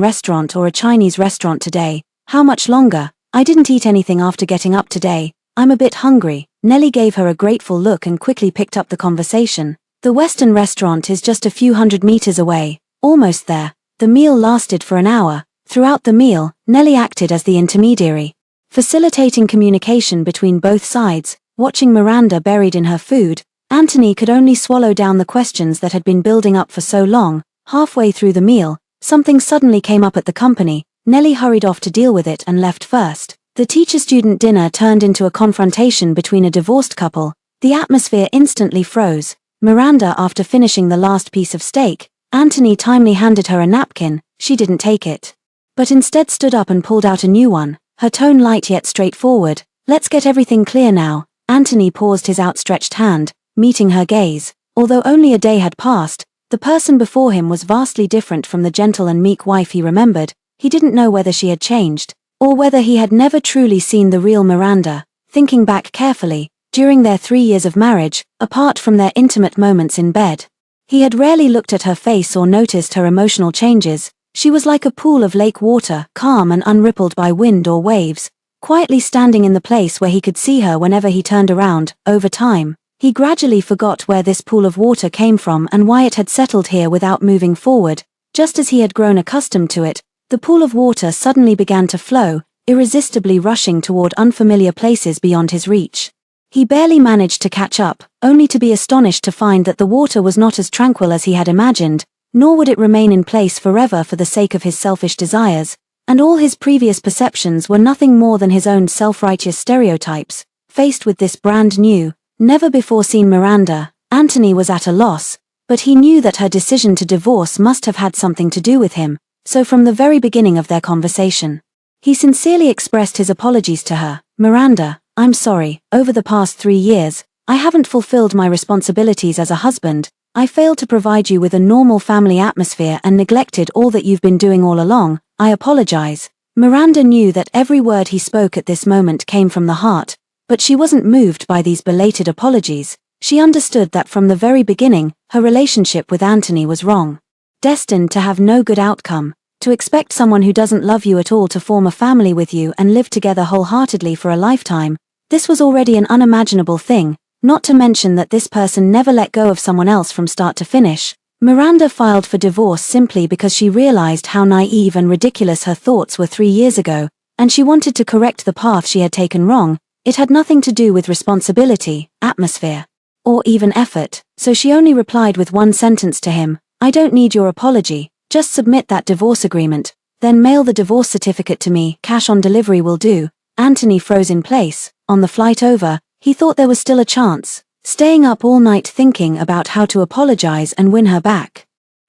restaurant or a Chinese restaurant today? How much longer? I didn't eat anything after getting up today. I'm a bit hungry. Nelly gave her a grateful look and quickly picked up the conversation. The Western restaurant is just a few hundred meters away. Almost there. The meal lasted for an hour. Throughout the meal, Nelly acted as the intermediary, facilitating communication between both sides. Watching Miranda buried in her food, Anthony could only swallow down the questions that had been building up for so long. Halfway through the meal, something suddenly came up at the company. Nelly hurried off to deal with it and left first. The teacher-student dinner turned into a confrontation between a divorced couple. The atmosphere instantly froze. Miranda, after finishing the last piece of steak, Anthony timely handed her a napkin. She didn't take it, but instead stood up and pulled out a new one, her tone light yet straightforward. Let's get everything clear now. Anthony paused, his outstretched hand, meeting her gaze. Although only a day had passed, the person before him was vastly different from the gentle and meek wife he remembered. He didn't know whether she had changed, or whether he had never truly seen the real Miranda. Thinking back carefully, during their 3 years of marriage, apart from their intimate moments in bed, he had rarely looked at her face or noticed her emotional changes. She was like a pool of lake water, calm and unrippled by wind or waves, quietly standing in the place where he could see her whenever he turned around. Over time, he gradually forgot where this pool of water came from and why it had settled here without moving forward. Just as he had grown accustomed to it, the pool of water suddenly began to flow, irresistibly rushing toward unfamiliar places beyond his reach. He barely managed to catch up, only to be astonished to find that the water was not as tranquil as he had imagined, nor would it remain in place forever for the sake of his selfish desires, and all his previous perceptions were nothing more than his own self-righteous stereotypes. Faced with this brand new, never-before-seen Miranda, Anthony was at a loss, but he knew that her decision to divorce must have had something to do with him, so from the very beginning of their conversation, he sincerely expressed his apologies to her. Miranda, I'm sorry, over the past 3 years, I haven't fulfilled my responsibilities as a husband. I failed to provide you with a normal family atmosphere and neglected all that you've been doing all along. I apologize. Miranda knew that every word he spoke at this moment came from the heart, but she wasn't moved by these belated apologies. She understood that from the very beginning, her relationship with Anthony was wrong, destined to have no good outcome. To expect someone who doesn't love you at all to form a family with you and live together wholeheartedly for a lifetime, this was already an unimaginable thing, not to mention that this person never let go of someone else from start to finish. Miranda filed for divorce simply because she realized how naive and ridiculous her thoughts were 3 years ago, and she wanted to correct the path she had taken wrong. It had nothing to do with responsibility, atmosphere, or even effort, so she only replied with one sentence to him: I don't need your apology, just submit that divorce agreement, then mail the divorce certificate to me. Cash on delivery will do. Anthony froze in place. On the flight over, he thought there was still a chance, staying up all night thinking about how to apologize and win her back.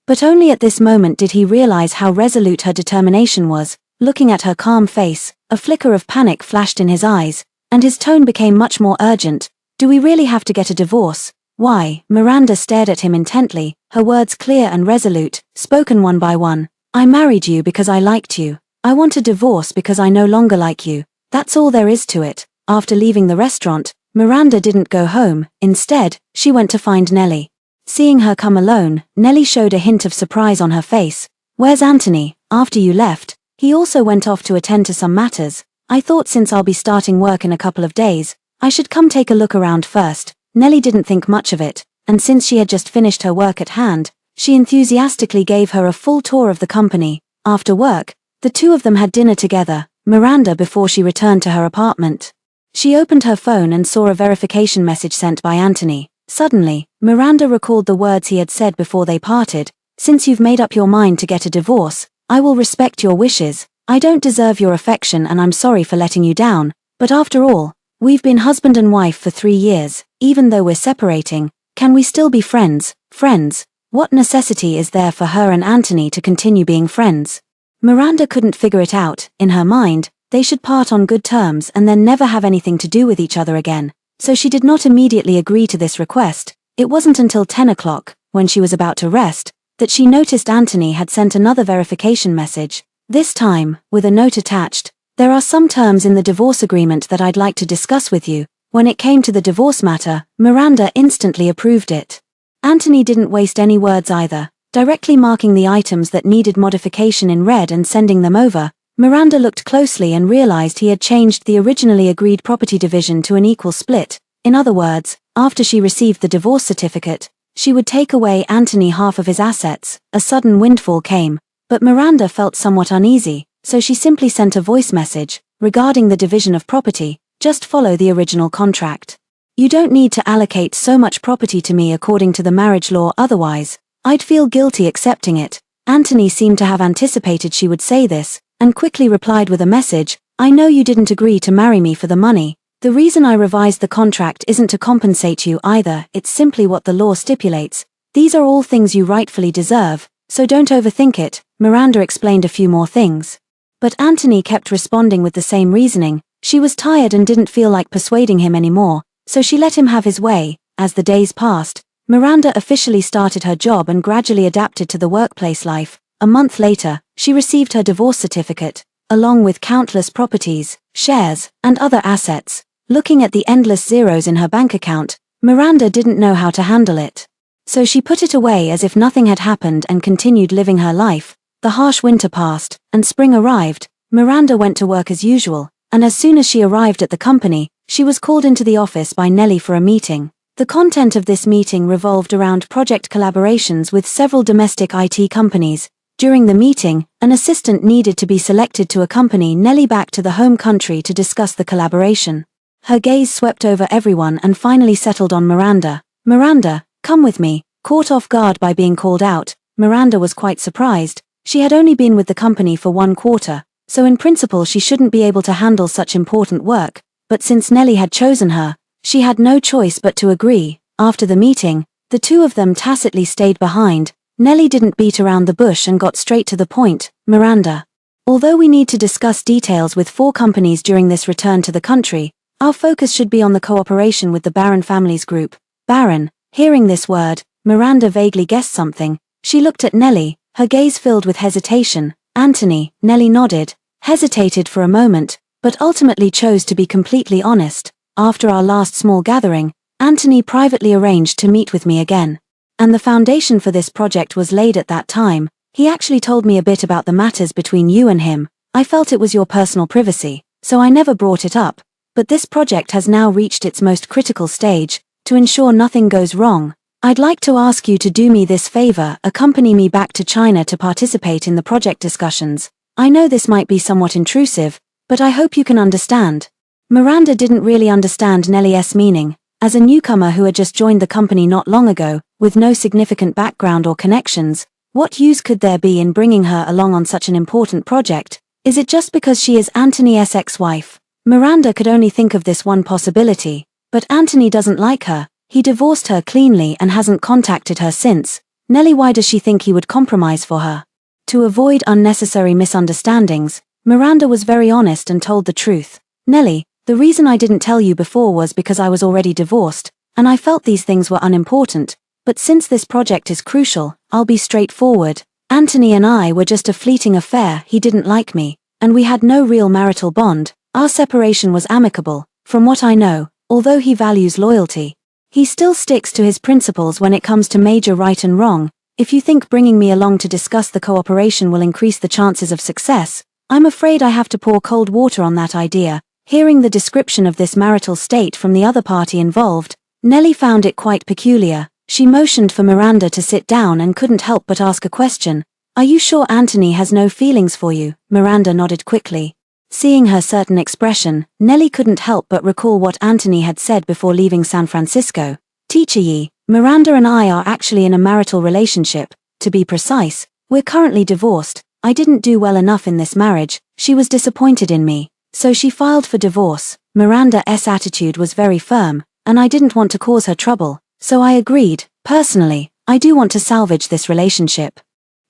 But only at this moment did he realize how resolute her determination was. Looking at her calm face, a flicker of panic flashed in his eyes, and his tone became much more urgent. Do we really have to get a divorce? Why? Miranda stared at him intently, her words clear and resolute, spoken one by one. I married you because I liked you. I want a divorce because I no longer like you. That's all there is to it. After leaving the restaurant, Miranda didn't go home. Instead, she went to find Nelly. Seeing her come alone, Nelly showed a hint of surprise on her face. Where's Anthony? After you left, He also went off to attend to some matters. I thought since I'll be starting work in a couple of days, I should come take a look around first. Nellie didn't think much of it, and since she had just finished her work at hand, she enthusiastically gave her a full tour of the company. After work, the two of them had dinner together, Miranda before she returned to her apartment. She opened her phone and saw a verification message sent by Anthony. Suddenly, Miranda recalled the words he had said before they parted. Since you've made up your mind to get a divorce, I will respect your wishes. I don't deserve your affection and I'm sorry for letting you down, but after all, we've been husband and wife for 3 years. Even though we're separating, can we still be friends? Friends? What necessity is there for her and Anthony to continue being friends? Miranda couldn't figure it out. In her mind, they should part on good terms and then never have anything to do with each other again. So she did not immediately agree to this request. It wasn't until 10 o'clock, when she was about to rest, that she noticed Anthony had sent another verification message. This time, with a note attached, "There are some terms in the divorce agreement that I'd like to discuss with you." When it came to the divorce matter, Miranda instantly approved it. Anthony didn't waste any words either, directly marking the items that needed modification in red and sending them over. Miranda looked closely and realized he had changed the originally agreed property division to an equal split. In other words, after she received the divorce certificate, she would take away Anthony half of his assets. A sudden windfall came, but Miranda felt somewhat uneasy, so she simply sent a voice message. Regarding the division of property, just follow the original contract. You don't need to allocate so much property to me according to the marriage law, otherwise, I'd feel guilty accepting it. Anthony seemed to have anticipated she would say this, and quickly replied with a message, "I know you didn't agree to marry me for the money. The reason I revised the contract isn't to compensate you either, it's simply what the law stipulates. These are all things you rightfully deserve, so don't overthink it." Miranda explained a few more things. But Anthony kept responding with the same reasoning. She was tired and didn't feel like persuading him anymore, so she let him have his way. As the days passed, Miranda officially started her job and gradually adapted to the workplace life. A month later, she received her divorce certificate, along with countless properties, shares, and other assets. Looking at the endless zeros in her bank account, Miranda didn't know how to handle it. So she put it away as if nothing had happened and continued living her life. The harsh winter passed, and spring arrived. Miranda went to work as usual, and as soon as she arrived at the company, she was called into the office by Nellie for a meeting. The content of this meeting revolved around project collaborations with several domestic IT companies. During the meeting, an assistant needed to be selected to accompany Nellie back to the home country to discuss the collaboration. Her gaze swept over everyone and finally settled on Miranda. "Miranda, come with me." Caught off guard by being called out, Miranda was quite surprised. She had only been with the company for 1 quarter, so in principle she shouldn't be able to handle such important work, but since Nellie had chosen her, she had no choice but to agree. After the meeting, the two of them tacitly stayed behind. Nellie didn't beat around the bush and got straight to the point. "Miranda, although we need to discuss details with 4 companies during this return to the country, our focus should be on the cooperation with the Barron Families Group." Barron. Hearing this word, Miranda vaguely guessed something. She looked at Nellie, her gaze filled with hesitation. "Anthony." Nellie nodded, hesitated for a moment, but ultimately chose to be completely honest. "After our last small gathering, Anthony privately arranged to meet with me again. And the foundation for this project was laid at that time. He actually told me a bit about the matters between you and him. I felt it was your personal privacy, so I never brought it up. But this project has now reached its most critical stage. To ensure nothing goes wrong, I'd like to ask you to do me this favor: accompany me back to China to participate in the project discussions. I know this might be somewhat intrusive, but I hope you can understand." Miranda didn't really understand Nellie's meaning. As a newcomer who had just joined the company not long ago, with no significant background or connections, what use could there be in bringing her along on such an important project? Is it just because she is Anthony's ex-wife? Miranda could only think of this one possibility. But Anthony doesn't like her. He divorced her cleanly and hasn't contacted her since. Nellie, why does she think he would compromise for her? To avoid unnecessary misunderstandings, Miranda was very honest and told the truth. "Nellie, the reason I didn't tell you before was because I was already divorced, and I felt these things were unimportant. But since this project is crucial, I'll be straightforward. Anthony and I were just a fleeting affair. He didn't like me, and we had no real marital bond. Our separation was amicable. From what I know, although he values loyalty, he still sticks to his principles when it comes to major right and wrong. If you think bringing me along to discuss the cooperation will increase the chances of success, I'm afraid I have to pour cold water on that idea. Hearing the description of this marital state from the other party involved, Nellie found it quite peculiar. She motioned for Miranda to sit down and couldn't help but ask a question. Are you sure Anthony has no feelings for you? Miranda nodded quickly. Seeing her certain expression, Nellie couldn't help but recall what Anthony had said before leaving San Francisco. Teacher Yi, Miranda and I are actually in a marital relationship. To be precise, we're currently divorced. I didn't do well enough in this marriage. She was disappointed in me, so she filed for divorce. Miranda's attitude was very firm, and I didn't want to cause her trouble, so I agreed. Personally, I do want to salvage this relationship.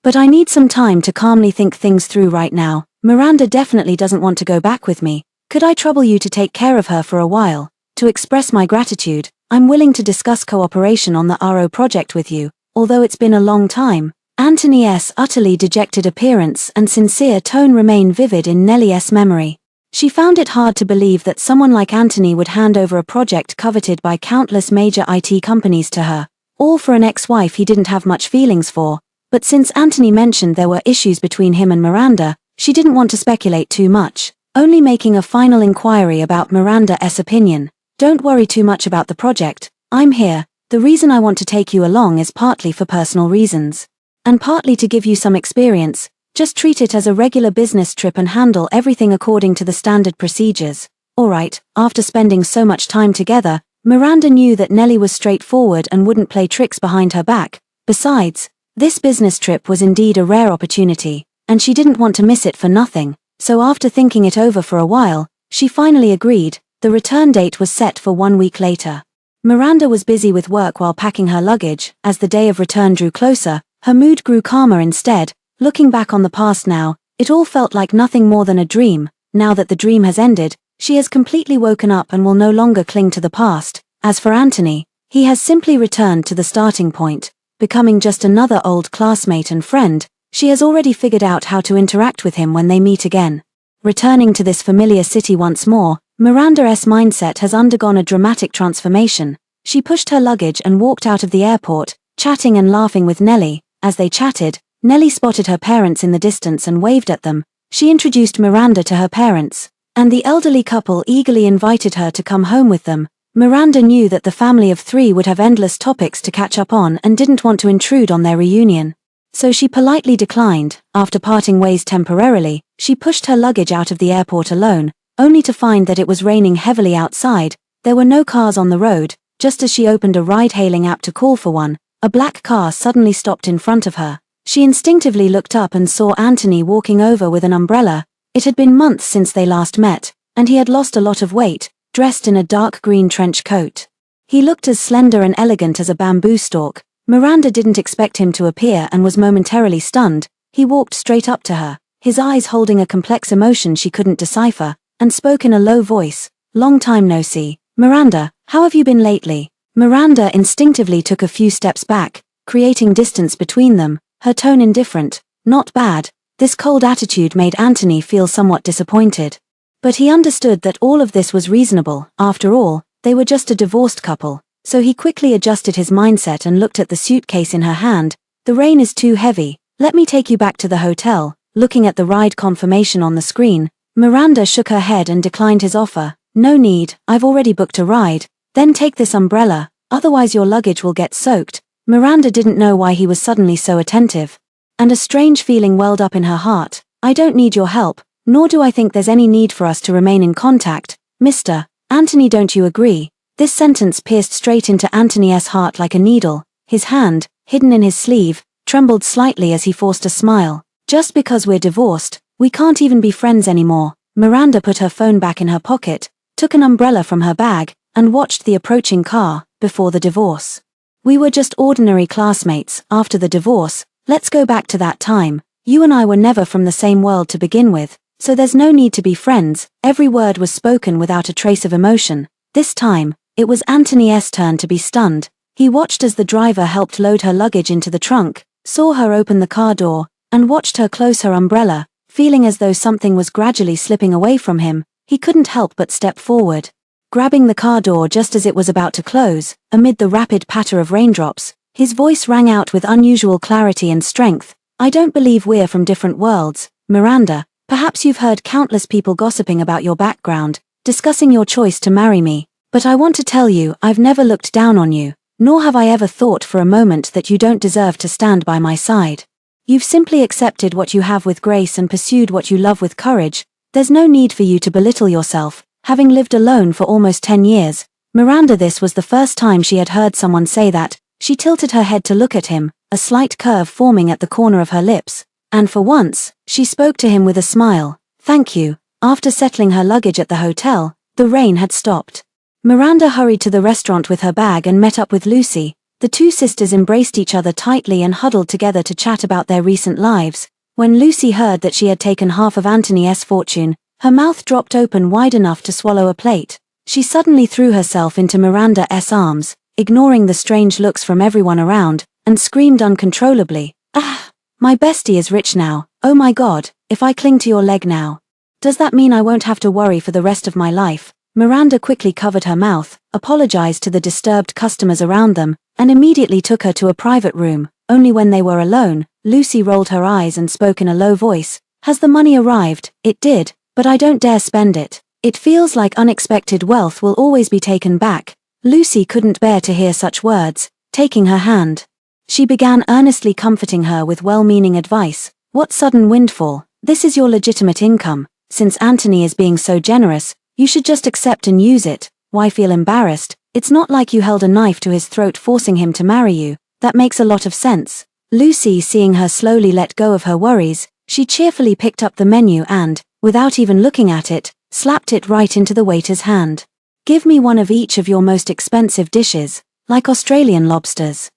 But I need some time to calmly think things through right now. Miranda definitely doesn't want to go back with me. Could I trouble you to take care of her for a while? To express my gratitude, I'm willing to discuss cooperation on the RO project with you, although it's been a long time. Anthony's utterly dejected appearance and sincere tone remain vivid in Nellie's memory. She found it hard to believe that someone like Anthony would hand over a project coveted by countless major IT companies to her, all for an ex-wife he didn't have much feelings for. But since Anthony mentioned there were issues between him and Miranda, she didn't want to speculate too much, only making a final inquiry about Miranda's opinion. Don't worry too much about the project. I'm here. The reason I want to take you along is partly for personal reasons, and partly to give you some experience. Just treat it as a regular business trip and handle everything according to the standard procedures. Alright, after spending so much time together, Miranda knew that Nellie was straightforward and wouldn't play tricks behind her back. Besides, this business trip was indeed a rare opportunity, and she didn't want to miss it for nothing, so after thinking it over for a while, she finally agreed. The return date was set for 1 week later. Miranda was busy with work while packing her luggage. As the day of return drew closer, her mood grew calmer instead. Looking back on the past now, it all felt like nothing more than a dream. Now that the dream has ended, she has completely woken up and will no longer cling to the past. As for Anthony, he has simply returned to the starting point, becoming just another old classmate and friend. She has already figured out how to interact with him when they meet again. Returning to this familiar city once more, Miranda's mindset has undergone a dramatic transformation. She pushed her luggage and walked out of the airport, chatting and laughing with Nellie. As they chatted, Nellie spotted her parents in the distance and waved at them. She introduced Miranda to her parents, and the elderly couple eagerly invited her to come home with them. Miranda knew that the family of three would have endless topics to catch up on and didn't want to intrude on their reunion. So she politely declined. After parting ways temporarily, she pushed her luggage out of the airport alone, only to find that it was raining heavily outside. There were no cars on the road. Just as she opened a ride-hailing app to call for one, a black car suddenly stopped in front of her. She instinctively looked up and saw Anthony walking over with an umbrella. It had been months since they last met, and he had lost a lot of weight, dressed in a dark green trench coat. He looked as slender and elegant as a bamboo stalk. Miranda didn't expect him to appear and was momentarily stunned. He walked straight up to her, his eyes holding a complex emotion she couldn't decipher, and spoke in a low voice. "Long time no see. Miranda, how have you been lately?" Miranda instinctively took a few steps back, creating distance between them, her tone indifferent. "Not bad." This cold attitude made Anthony feel somewhat disappointed. But he understood that all of this was reasonable. After all, they were just a divorced couple, so he quickly adjusted his mindset and looked at the suitcase in her hand. "The rain is too heavy. Let me take you back to the hotel." Looking at the ride confirmation on the screen, Miranda shook her head and declined his offer. "No need, I've already booked a ride." "Then take this umbrella, otherwise your luggage will get soaked." Miranda didn't know why he was suddenly so attentive, and a strange feeling welled up in her heart. "I don't need your help, nor do I think there's any need for us to remain in contact, Mr. Anthony, don't you agree?" This sentence pierced straight into Anthony's heart like a needle. His hand, hidden in his sleeve, trembled slightly as he forced a smile. "Just because we're divorced, we can't even be friends anymore." Miranda put her phone back in her pocket, took an umbrella from her bag, and watched the approaching car. "Before the divorce, we were just ordinary classmates. After the divorce, let's go back to that time. You and I were never from the same world to begin with, so there's no need to be friends." Every word was spoken without a trace of emotion. This time, it was Anthony's turn to be stunned. He watched as the driver helped load her luggage into the trunk, saw her open the car door, and watched her close her umbrella. Feeling as though something was gradually slipping away from him, he couldn't help but step forward. Grabbing the car door just as it was about to close, amid the rapid patter of raindrops, his voice rang out with unusual clarity and strength. "I don't believe we're from different worlds, Miranda. Perhaps you've heard countless people gossiping about your background, discussing your choice to marry me, but I want to tell you I've never looked down on you, nor have I ever thought for a moment that you don't deserve to stand by my side. You've simply accepted what you have with grace and pursued what you love with courage. There's no need for you to belittle yourself, having lived alone for almost 10 years. Miranda, this was the first time she had heard someone say that. She tilted her head to look at him, a slight curve forming at the corner of her lips, and for once, she spoke to him with a smile. Thank you. After settling her luggage at the hotel, the rain had stopped. Miranda hurried to the restaurant with her bag and met up with Lucy. The two sisters embraced each other tightly and huddled together to chat about their recent lives. When Lucy heard that she had taken half of Anthony's fortune, her mouth dropped open wide enough to swallow a plate. She suddenly threw herself into Miranda's arms, ignoring the strange looks from everyone around, and screamed uncontrollably, "Ah! My bestie is rich now. Oh my God, if I cling to your leg now. Does that mean I won't have to worry for the rest of my life?" Miranda quickly covered her mouth, apologized to the disturbed customers around them, and immediately took her to a private room. Only when they were alone, Lucy rolled her eyes and spoke in a low voice. "Has the money arrived?" "It did, but I don't dare spend it. It feels like unexpected wealth will always be taken back." Lucy couldn't bear to hear such words. Taking her hand, she began earnestly comforting her with well-meaning advice. "What sudden windfall? This is your legitimate income. Since Anthony is being so generous, you should just accept and use it. Why feel embarrassed? It's not like you held a knife to his throat forcing him to marry you. That makes a lot of sense." Lucy, seeing her slowly let go of her worries, she cheerfully picked up the menu and, without even looking at it, slapped it right into the waiter's hand. "Give me one of each of your most expensive dishes, like Australian lobsters."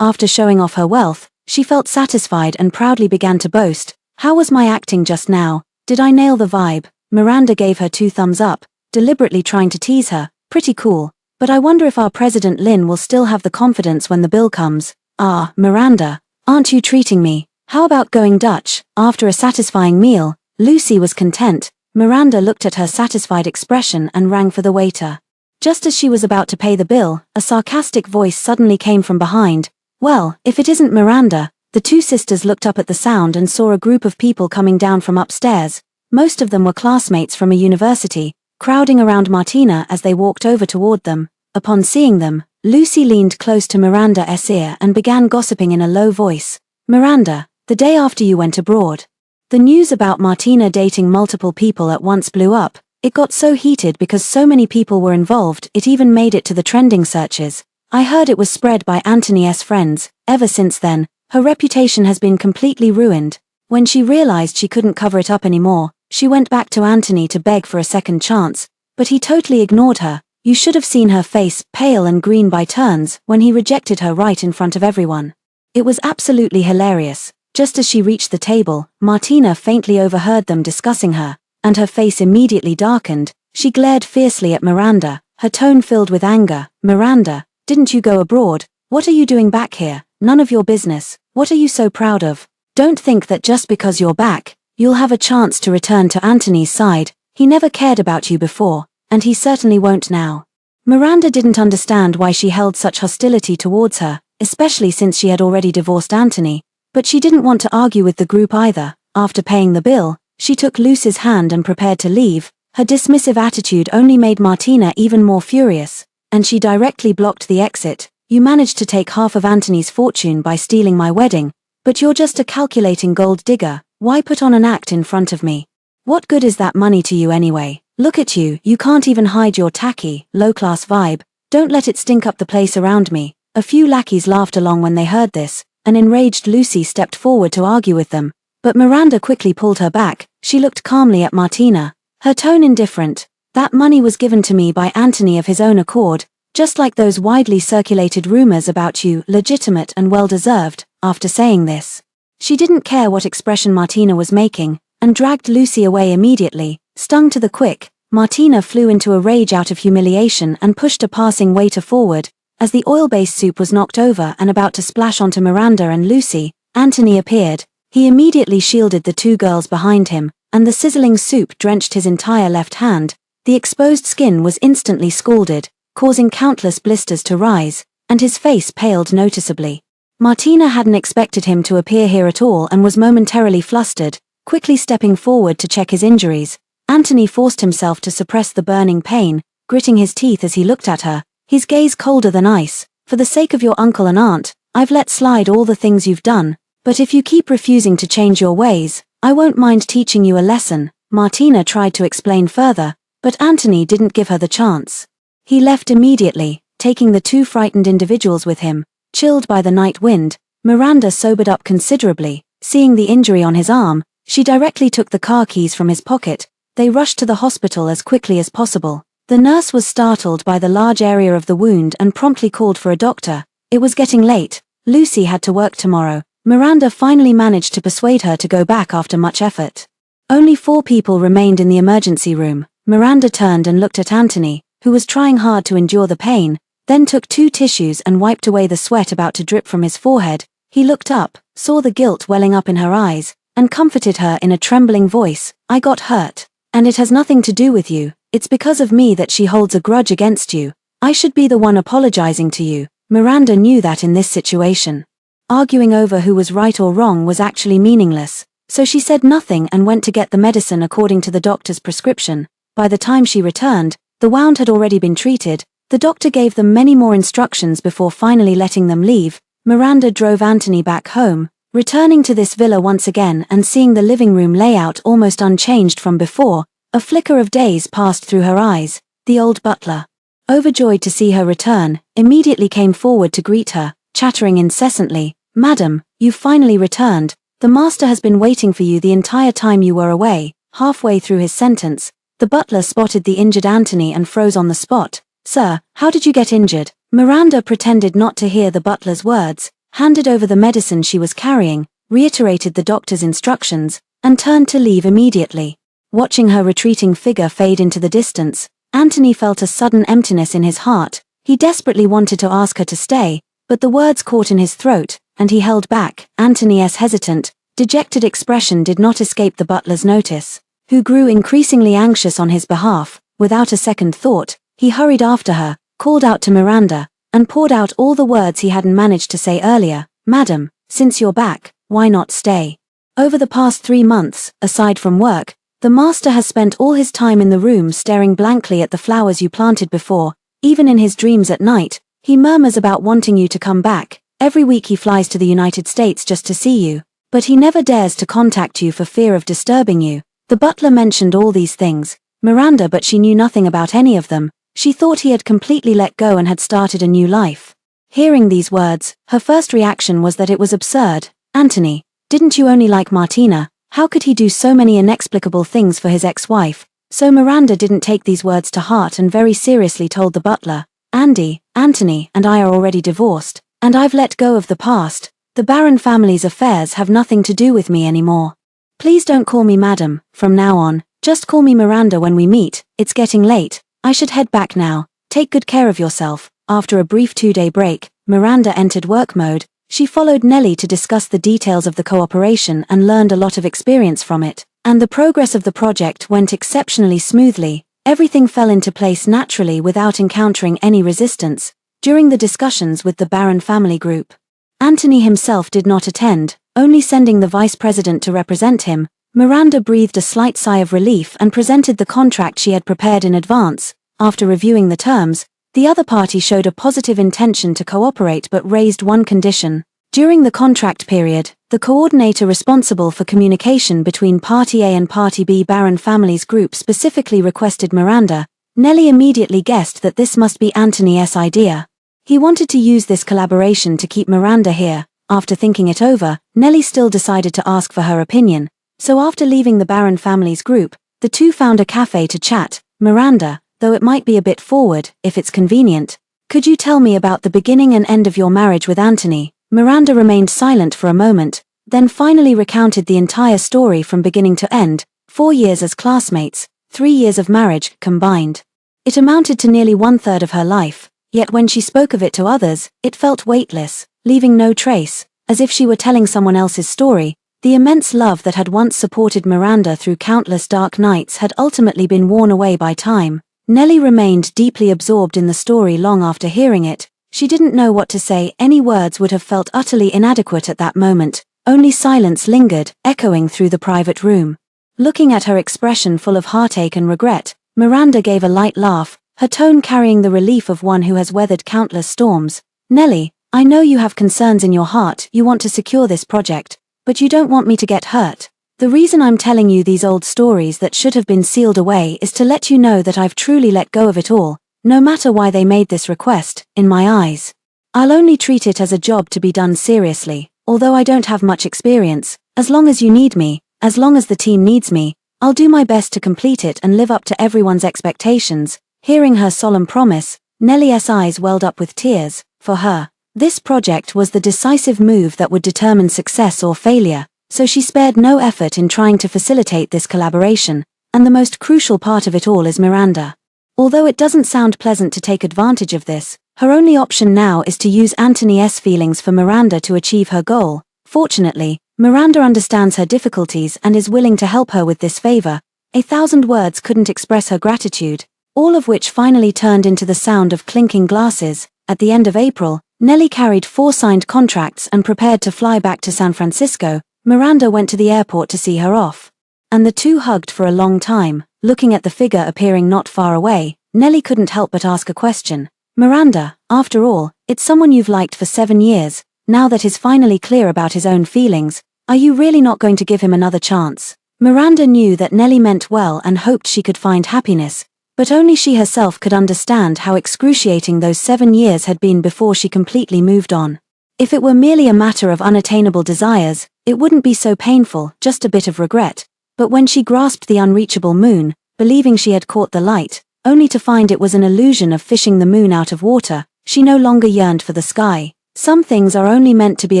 After showing off her wealth, she felt satisfied and proudly began to boast. "How was my acting just now? Did I nail the vibe?" Miranda gave her 2 thumbs up, deliberately trying to tease her. "Pretty cool, but I wonder if our President Lin will still have the confidence when the bill comes." "Ah, Miranda, aren't you treating me? How about going Dutch?" After a satisfying meal, Lucy was content. Miranda looked at her satisfied expression and rang for the waiter. Just as she was about to pay the bill, a sarcastic voice suddenly came from behind. "Well, if it isn't Miranda." The two sisters looked up at the sound and saw a group of people coming down from upstairs. Most of them were classmates from a university, crowding around Martina as they walked over toward them. Upon seeing them, Lucy leaned close to Miranda's ear and began gossiping in a low voice. "Miranda, the day after you went abroad, the news about Martina dating multiple people at once blew up. It got so heated because so many people were involved it even made it to the trending searches. I heard it was spread by Anthony's friends. Ever since then, her reputation has been completely ruined. When she realized she couldn't cover it up anymore, she went back to Anthony to beg for a second chance, but he totally ignored her. You should have seen her face, pale and green by turns, when he rejected her right in front of everyone. It was absolutely hilarious. Just as she reached the table, Martina faintly overheard them discussing her, and her face immediately darkened. She glared fiercely at Miranda, her tone filled with anger. "Miranda, didn't you go abroad? What are you doing back here? None of your business. What are you so proud of? Don't think that just because you're back, you'll have a chance to return to Anthony's side. He never cared about you before, and he certainly won't now." Miranda didn't understand why she held such hostility towards her, especially since she had already divorced Anthony, but she didn't want to argue with the group either. After paying the bill, she took Lucy's hand and prepared to leave. Her dismissive attitude only made Martina even more furious, and she directly blocked the exit. "You managed to take half of Anthony's fortune by stealing my wedding, but you're just a calculating gold digger. Why put on an act in front of me? What good is that money to you anyway? Look at you, you can't even hide your tacky, low-class vibe. Don't let it stink up the place around me." A few lackeys laughed along when they heard this. An enraged Lucy stepped forward to argue with them, but Miranda quickly pulled her back. She looked calmly at Martina, her tone indifferent. "That money was given to me by Anthony of his own accord, just like those widely circulated rumors about you, legitimate and well-deserved." After saying this, she didn't care what expression Martina was making, and dragged Lucy away immediately. Stung to the quick, Martina flew into a rage out of humiliation and pushed a passing waiter forward. As the oil-based soup was knocked over and about to splash onto Miranda and Lucy, Anthony appeared. He immediately shielded the two girls behind him, and the sizzling soup drenched his entire left hand. The exposed skin was instantly scalded, causing countless blisters to rise, and his face paled noticeably. Martina hadn't expected him to appear here at all and was momentarily flustered. quickly stepping forward to check his injuries. Anthony forced himself to suppress the burning pain, gritting his teeth as he looked at her, his gaze colder than ice. For the sake of your uncle and aunt, I've let slide all the things you've done, but if you keep refusing to change your ways, I won't mind teaching you a lesson. Martina tried to explain further, but Anthony didn't give her the chance. He left immediately, taking the two frightened individuals with him. Chilled by the night wind, Miranda sobered up considerably. Seeing the injury on his arm, she directly took the car keys from his pocket. They rushed to the hospital as quickly as possible. The nurse was startled by the large area of the wound and promptly called for a doctor. It was getting late. Lucy had to work tomorrow. Miranda finally managed to persuade her to go back after much effort. Only 4 people remained in the emergency room. Miranda turned and looked at Anthony, who was trying hard to endure the pain, then took 2 tissues and wiped away the sweat about to drip from his forehead. He looked up, saw the guilt welling up in her eyes, and comforted her in a trembling voice. I got hurt. And it has nothing to do with you. It's because of me that she holds a grudge against you. I should be the one apologizing to you. Miranda knew that in this situation, arguing over who was right or wrong was actually meaningless, so she said nothing and went to get the medicine according to the doctor's prescription. By the time she returned, the wound had already been treated. The doctor gave them many more instructions before finally letting them leave. Miranda drove Anthony back home, returning to this villa once again and seeing the living room layout almost unchanged from before. A flicker of daze passed through her eyes. The old butler, overjoyed to see her return, immediately came forward to greet her, chattering incessantly. Madam, you've finally returned. The master has been waiting for you the entire time you were away. Halfway through his sentence, the butler spotted the injured Anthony and froze on the spot. Sir, how did you get injured? Miranda pretended not to hear the butler's words, handed over the medicine she was carrying, reiterated the doctor's instructions, and turned to leave immediately. Watching her retreating figure fade into the distance, Anthony felt a sudden emptiness in his heart. He desperately wanted to ask her to stay, but the words caught in his throat, and he held back. Anthony's hesitant, dejected expression did not escape the butler's notice, who grew increasingly anxious on his behalf. Without a second thought, he hurried after her, called out to Miranda, and poured out all the words he hadn't managed to say earlier. Madam, since you're back, why not stay? Over the past 3 months, aside from work, the master has spent all his time in the room staring blankly at the flowers you planted before. Even in his dreams at night, he murmurs about wanting you to come back. Every week he flies to the United States just to see you, but he never dares to contact you for fear of disturbing you. The butler mentioned all these things, Miranda, but she knew nothing about any of them. She thought he had completely let go and had started a new life. Hearing these words, her first reaction was that it was absurd. Anthony, didn't you only like Martina? How could he do so many inexplicable things for his ex-wife? So Miranda didn't take these words to heart and very seriously told the butler, Anthony and I are already divorced, and I've let go of the past. The Baron family's affairs have nothing to do with me anymore. Please don't call me madam, from now on, just call me Miranda when we meet. It's getting late, I should head back now. Take good care of yourself. After a brief 2-day break, Miranda entered work mode. She followed Nellie to discuss the details of the cooperation and learned a lot of experience from it, and the progress of the project went exceptionally smoothly. Everything fell into place naturally without encountering any resistance. During the discussions with the Baron family group, Anthony himself did not attend, only sending the vice president to represent him. Miranda breathed a slight sigh of relief and presented the contract she had prepared in advance. After reviewing the terms, the other party showed a positive intention to cooperate but raised one condition. During the contract period, the coordinator responsible for communication between Party A and Party B Baron families group specifically requested Miranda. Nellie immediately guessed that this must be Anthony's idea. He wanted to use this collaboration to keep Miranda here. After thinking it over, Nellie still decided to ask for her opinion. So after leaving the Baron families group, the two found a cafe to chat. Miranda, though it might be a bit forward, if it's convenient, could you tell me about the beginning and end of your marriage with Anthony? Miranda remained silent for a moment, then finally recounted the entire story from beginning to end. 4 years as classmates, 3 years of marriage, combined. It amounted to nearly 1/3 of her life, yet when she spoke of it to others, it felt weightless, leaving no trace, as if she were telling someone else's story. The immense love that had once supported Miranda through countless dark nights had ultimately been worn away by time. Nellie remained deeply absorbed in the story long after hearing it. She didn't know what to say. Any words would have felt utterly inadequate at that moment. Only silence lingered, echoing through the private room. Looking at her expression full of heartache and regret, Miranda gave a light laugh, her tone carrying the relief of one who has weathered countless storms. Nellie, I know you have concerns in your heart, you want to secure this project, but you don't want me to get hurt. The reason I'm telling you these old stories that should have been sealed away is to let you know that I've truly let go of it all, no matter why they made this request, in my eyes. I'll only treat it as a job to be done seriously, although I don't have much experience. As long as you need me, as long as the team needs me, I'll do my best to complete it and live up to everyone's expectations. Hearing her solemn promise, Nellie's eyes welled up with tears. For her, this project was the decisive move that would determine success or failure, so she spared no effort in trying to facilitate this collaboration, and the most crucial part of it all is Miranda. Although it doesn't sound pleasant to take advantage of this, her only option now is to use Antony's feelings for Miranda to achieve her goal. Fortunately, Miranda understands her difficulties and is willing to help her with this favor. 1,000 words couldn't express her gratitude, all of which finally turned into the sound of clinking glasses. At the end of April, Nellie carried 4 signed contracts and prepared to fly back to San Francisco. Miranda went to the airport to see her off. And the two hugged for a long time. Looking at the figure appearing not far away, Nellie couldn't help but ask a question. Miranda, after all, it's someone you've liked for 7 years. Now that he's finally clear about his own feelings, are you really not going to give him another chance? Miranda knew that Nellie meant well and hoped she could find happiness, but only she herself could understand how excruciating those 7 years had been before she completely moved on. If it were merely a matter of unattainable desires, it wouldn't be so painful, just a bit of regret. But when she grasped the unreachable moon, believing she had caught the light, only to find it was an illusion of fishing the moon out of water, she no longer yearned for the sky. Some things are only meant to be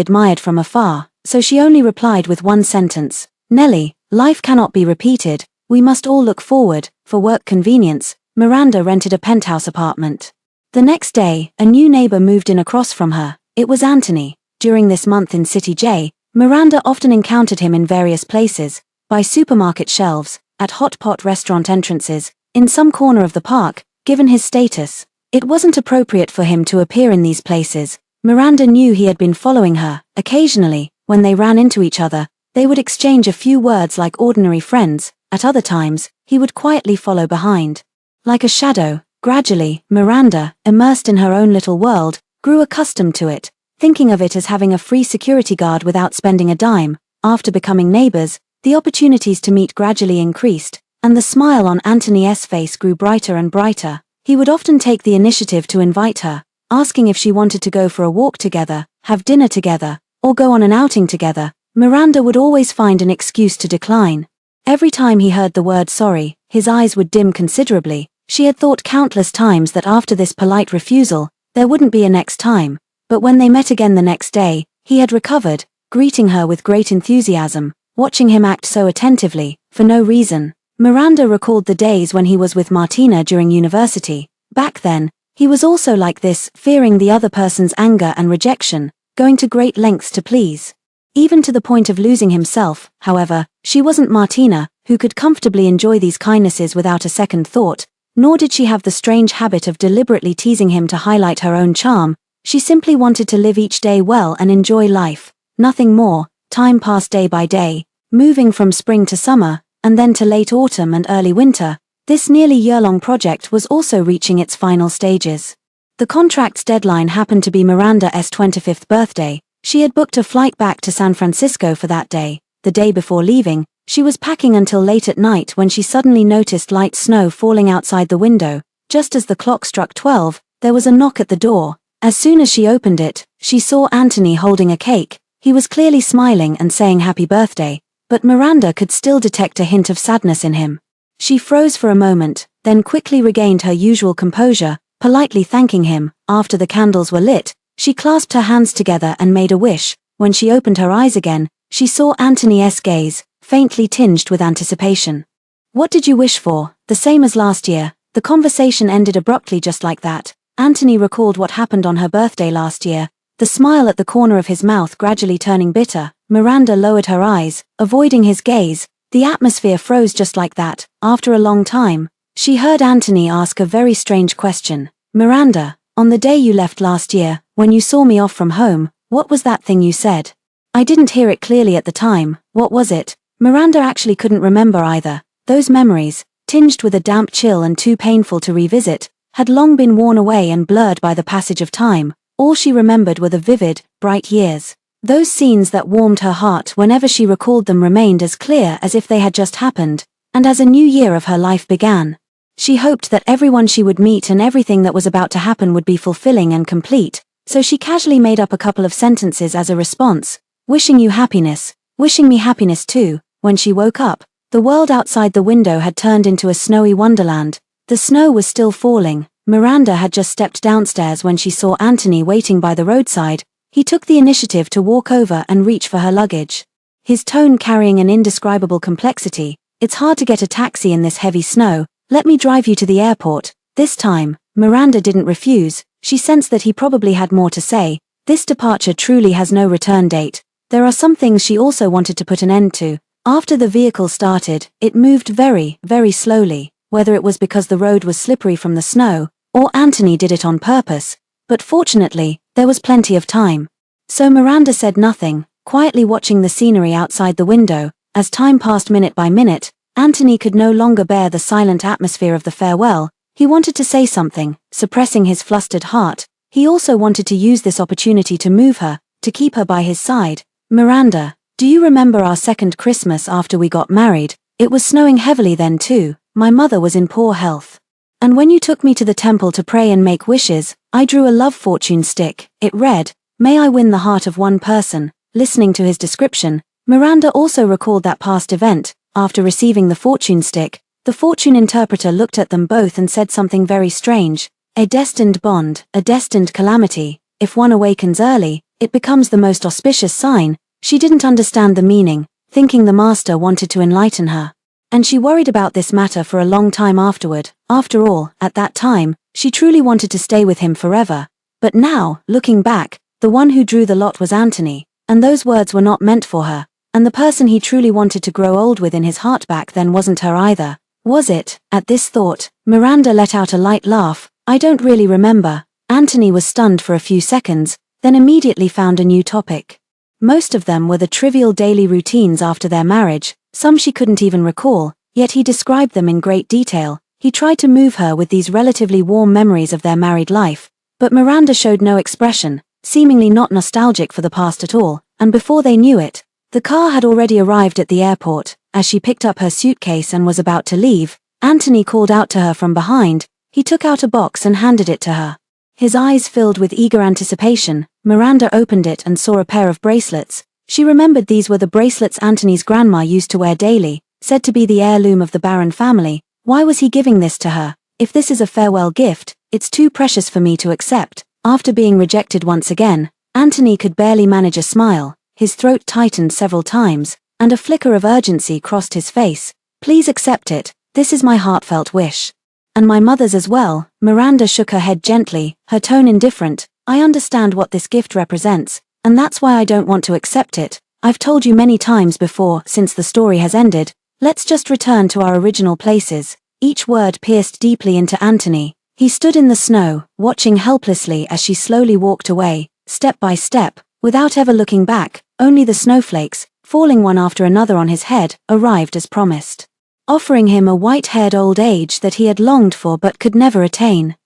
admired from afar, so she only replied with one sentence. Nellie, life cannot be repeated, we must all look forward. For work convenience, Miranda rented a penthouse apartment. The next day, a new neighbor moved in across from her. It was Anthony. During this month in City J, Miranda often encountered him in various places, by supermarket shelves, at hot pot restaurant entrances, in some corner of the park. Given his status, it wasn't appropriate for him to appear in these places. Miranda knew he had been following her. Occasionally, when they ran into each other, they would exchange a few words like ordinary friends. At other times, he would quietly follow behind. Like a shadow, gradually, Miranda, immersed in her own little world, grew accustomed to it, thinking of it as having a free security guard without spending a dime. After becoming neighbors, the opportunities to meet gradually increased, and the smile on Anthony's face grew brighter and brighter. He would often take the initiative to invite her, asking if she wanted to go for a walk together, have dinner together, or go on an outing together. Miranda would always find an excuse to decline. Every time he heard the word sorry, his eyes would dim considerably. She had thought countless times that after this polite refusal, there wouldn't be a next time. But when they met again the next day, he had recovered, greeting her with great enthusiasm, watching him act so attentively, for no reason. Miranda recalled the days when he was with Martina during university. Back then, he was also like this, fearing the other person's anger and rejection, going to great lengths to please. Even to the point of losing himself. However, she wasn't Martina, who could comfortably enjoy these kindnesses without a second thought, nor did she have the strange habit of deliberately teasing him to highlight her own charm. She simply wanted to live each day well and enjoy life. Nothing more. Time passed day by day, moving from spring to summer, and then to late autumn and early winter. This nearly year-long project was also reaching its final stages. The contract's deadline happened to be Miranda's 25th birthday. She had booked a flight back to San Francisco for that day. The day before leaving, she was packing until late at night when she suddenly noticed light snow falling outside the window. Just as the clock struck 12, there was a knock at the door. As soon as she opened it, she saw Anthony holding a cake. He was clearly smiling and saying happy birthday, but Miranda could still detect a hint of sadness in him. She froze for a moment, then quickly regained her usual composure, politely thanking him. After the candles were lit, she clasped her hands together and made a wish. When she opened her eyes again, she saw Anthony's gaze, faintly tinged with anticipation. "What did you wish for?" "The same as last year." The conversation ended abruptly just like that. Anthony recalled what happened on her birthday last year, the smile at the corner of his mouth gradually turning bitter. Miranda lowered her eyes, avoiding his gaze. The atmosphere froze just like that. After a long time, she heard Anthony ask a very strange question. "Miranda, on the day you left last year, when you saw me off from home, what was that thing you said?" I didn't hear it clearly at the time. What was it? Miranda actually couldn't remember either. Those memories, tinged with a damp chill and too painful to revisit, had long been worn away and blurred by the passage of time. All she remembered were the vivid, bright years. Those scenes that warmed her heart whenever she recalled them remained as clear as if they had just happened, and as a new year of her life began, she hoped that everyone she would meet and everything that was about to happen would be fulfilling and complete, so she casually made up a couple of sentences as a response. Wishing you happiness, wishing me happiness too. When she woke up, the world outside the window had turned into a snowy wonderland. The snow was still falling. Miranda had just stepped downstairs when she saw Anthony waiting by the roadside. He took the initiative to walk over and reach for her luggage, his tone carrying an indescribable complexity. It's hard to get a taxi in this heavy snow. Let me drive you to the airport. This time, Miranda didn't refuse. She sensed that he probably had more to say. This departure truly has no return date. There are some things she also wanted to put an end to. After the vehicle started, it moved very, very slowly, whether it was because the road was slippery from the snow, or Anthony did it on purpose. But fortunately, there was plenty of time. So Miranda said nothing, quietly watching the scenery outside the window. As time passed minute by minute, Anthony could no longer bear the silent atmosphere of the farewell. He wanted to say something, suppressing his flustered heart. He also wanted to use this opportunity to move her, to keep her by his side. Miranda, do you remember our second Christmas after we got married? It was snowing heavily then too. My mother was in poor health. And when you took me to the temple to pray and make wishes, I drew a love fortune stick. It read, "May I win the heart of one person." Listening to his description, Miranda also recalled that past event. After receiving the fortune stick, the fortune interpreter looked at them both and said something very strange. A destined bond, a destined calamity. If one awakens early, it becomes the most auspicious sign. She didn't understand the meaning, thinking the master wanted to enlighten her. And she worried about this matter for a long time afterward. After all, at that time, she truly wanted to stay with him forever. But now, looking back, the one who drew the lot was Anthony, and those words were not meant for her. And the person he truly wanted to grow old with in his heart back then wasn't her either. Was it? At this thought, Miranda let out a light laugh. I don't really remember. Anthony was stunned for a few seconds, then immediately found a new topic. Most of them were the trivial daily routines after their marriage, some she couldn't even recall, yet he described them in great detail. He tried to move her with these relatively warm memories of their married life, but Miranda showed no expression, seemingly not nostalgic for the past at all, and before they knew it, the car had already arrived at the airport. As she picked up her suitcase and was about to leave, Anthony called out to her from behind. He took out a box and handed it to her. His eyes filled with eager anticipation. Miranda opened it and saw a pair of bracelets. She remembered these were the bracelets Anthony's grandma used to wear daily, said to be the heirloom of the Barron family. Why was he giving this to her? If this is a farewell gift, it's too precious for me to accept. After being rejected once again, Anthony could barely manage a smile. His throat tightened several times, and a flicker of urgency crossed his face. Please accept it. This is my heartfelt wish. And my mother's as well. Miranda shook her head gently, her tone indifferent. I understand what this gift represents, and that's why I don't want to accept it. I've told you many times before, since the story has ended, let's just return to our original places. Each word pierced deeply into Anthony. He stood in the snow, watching helplessly as she slowly walked away, step by step, without ever looking back. Only the snowflakes, falling one after another on his head, arrived as promised, offering him a white-haired old age that he had longed for but could never attain.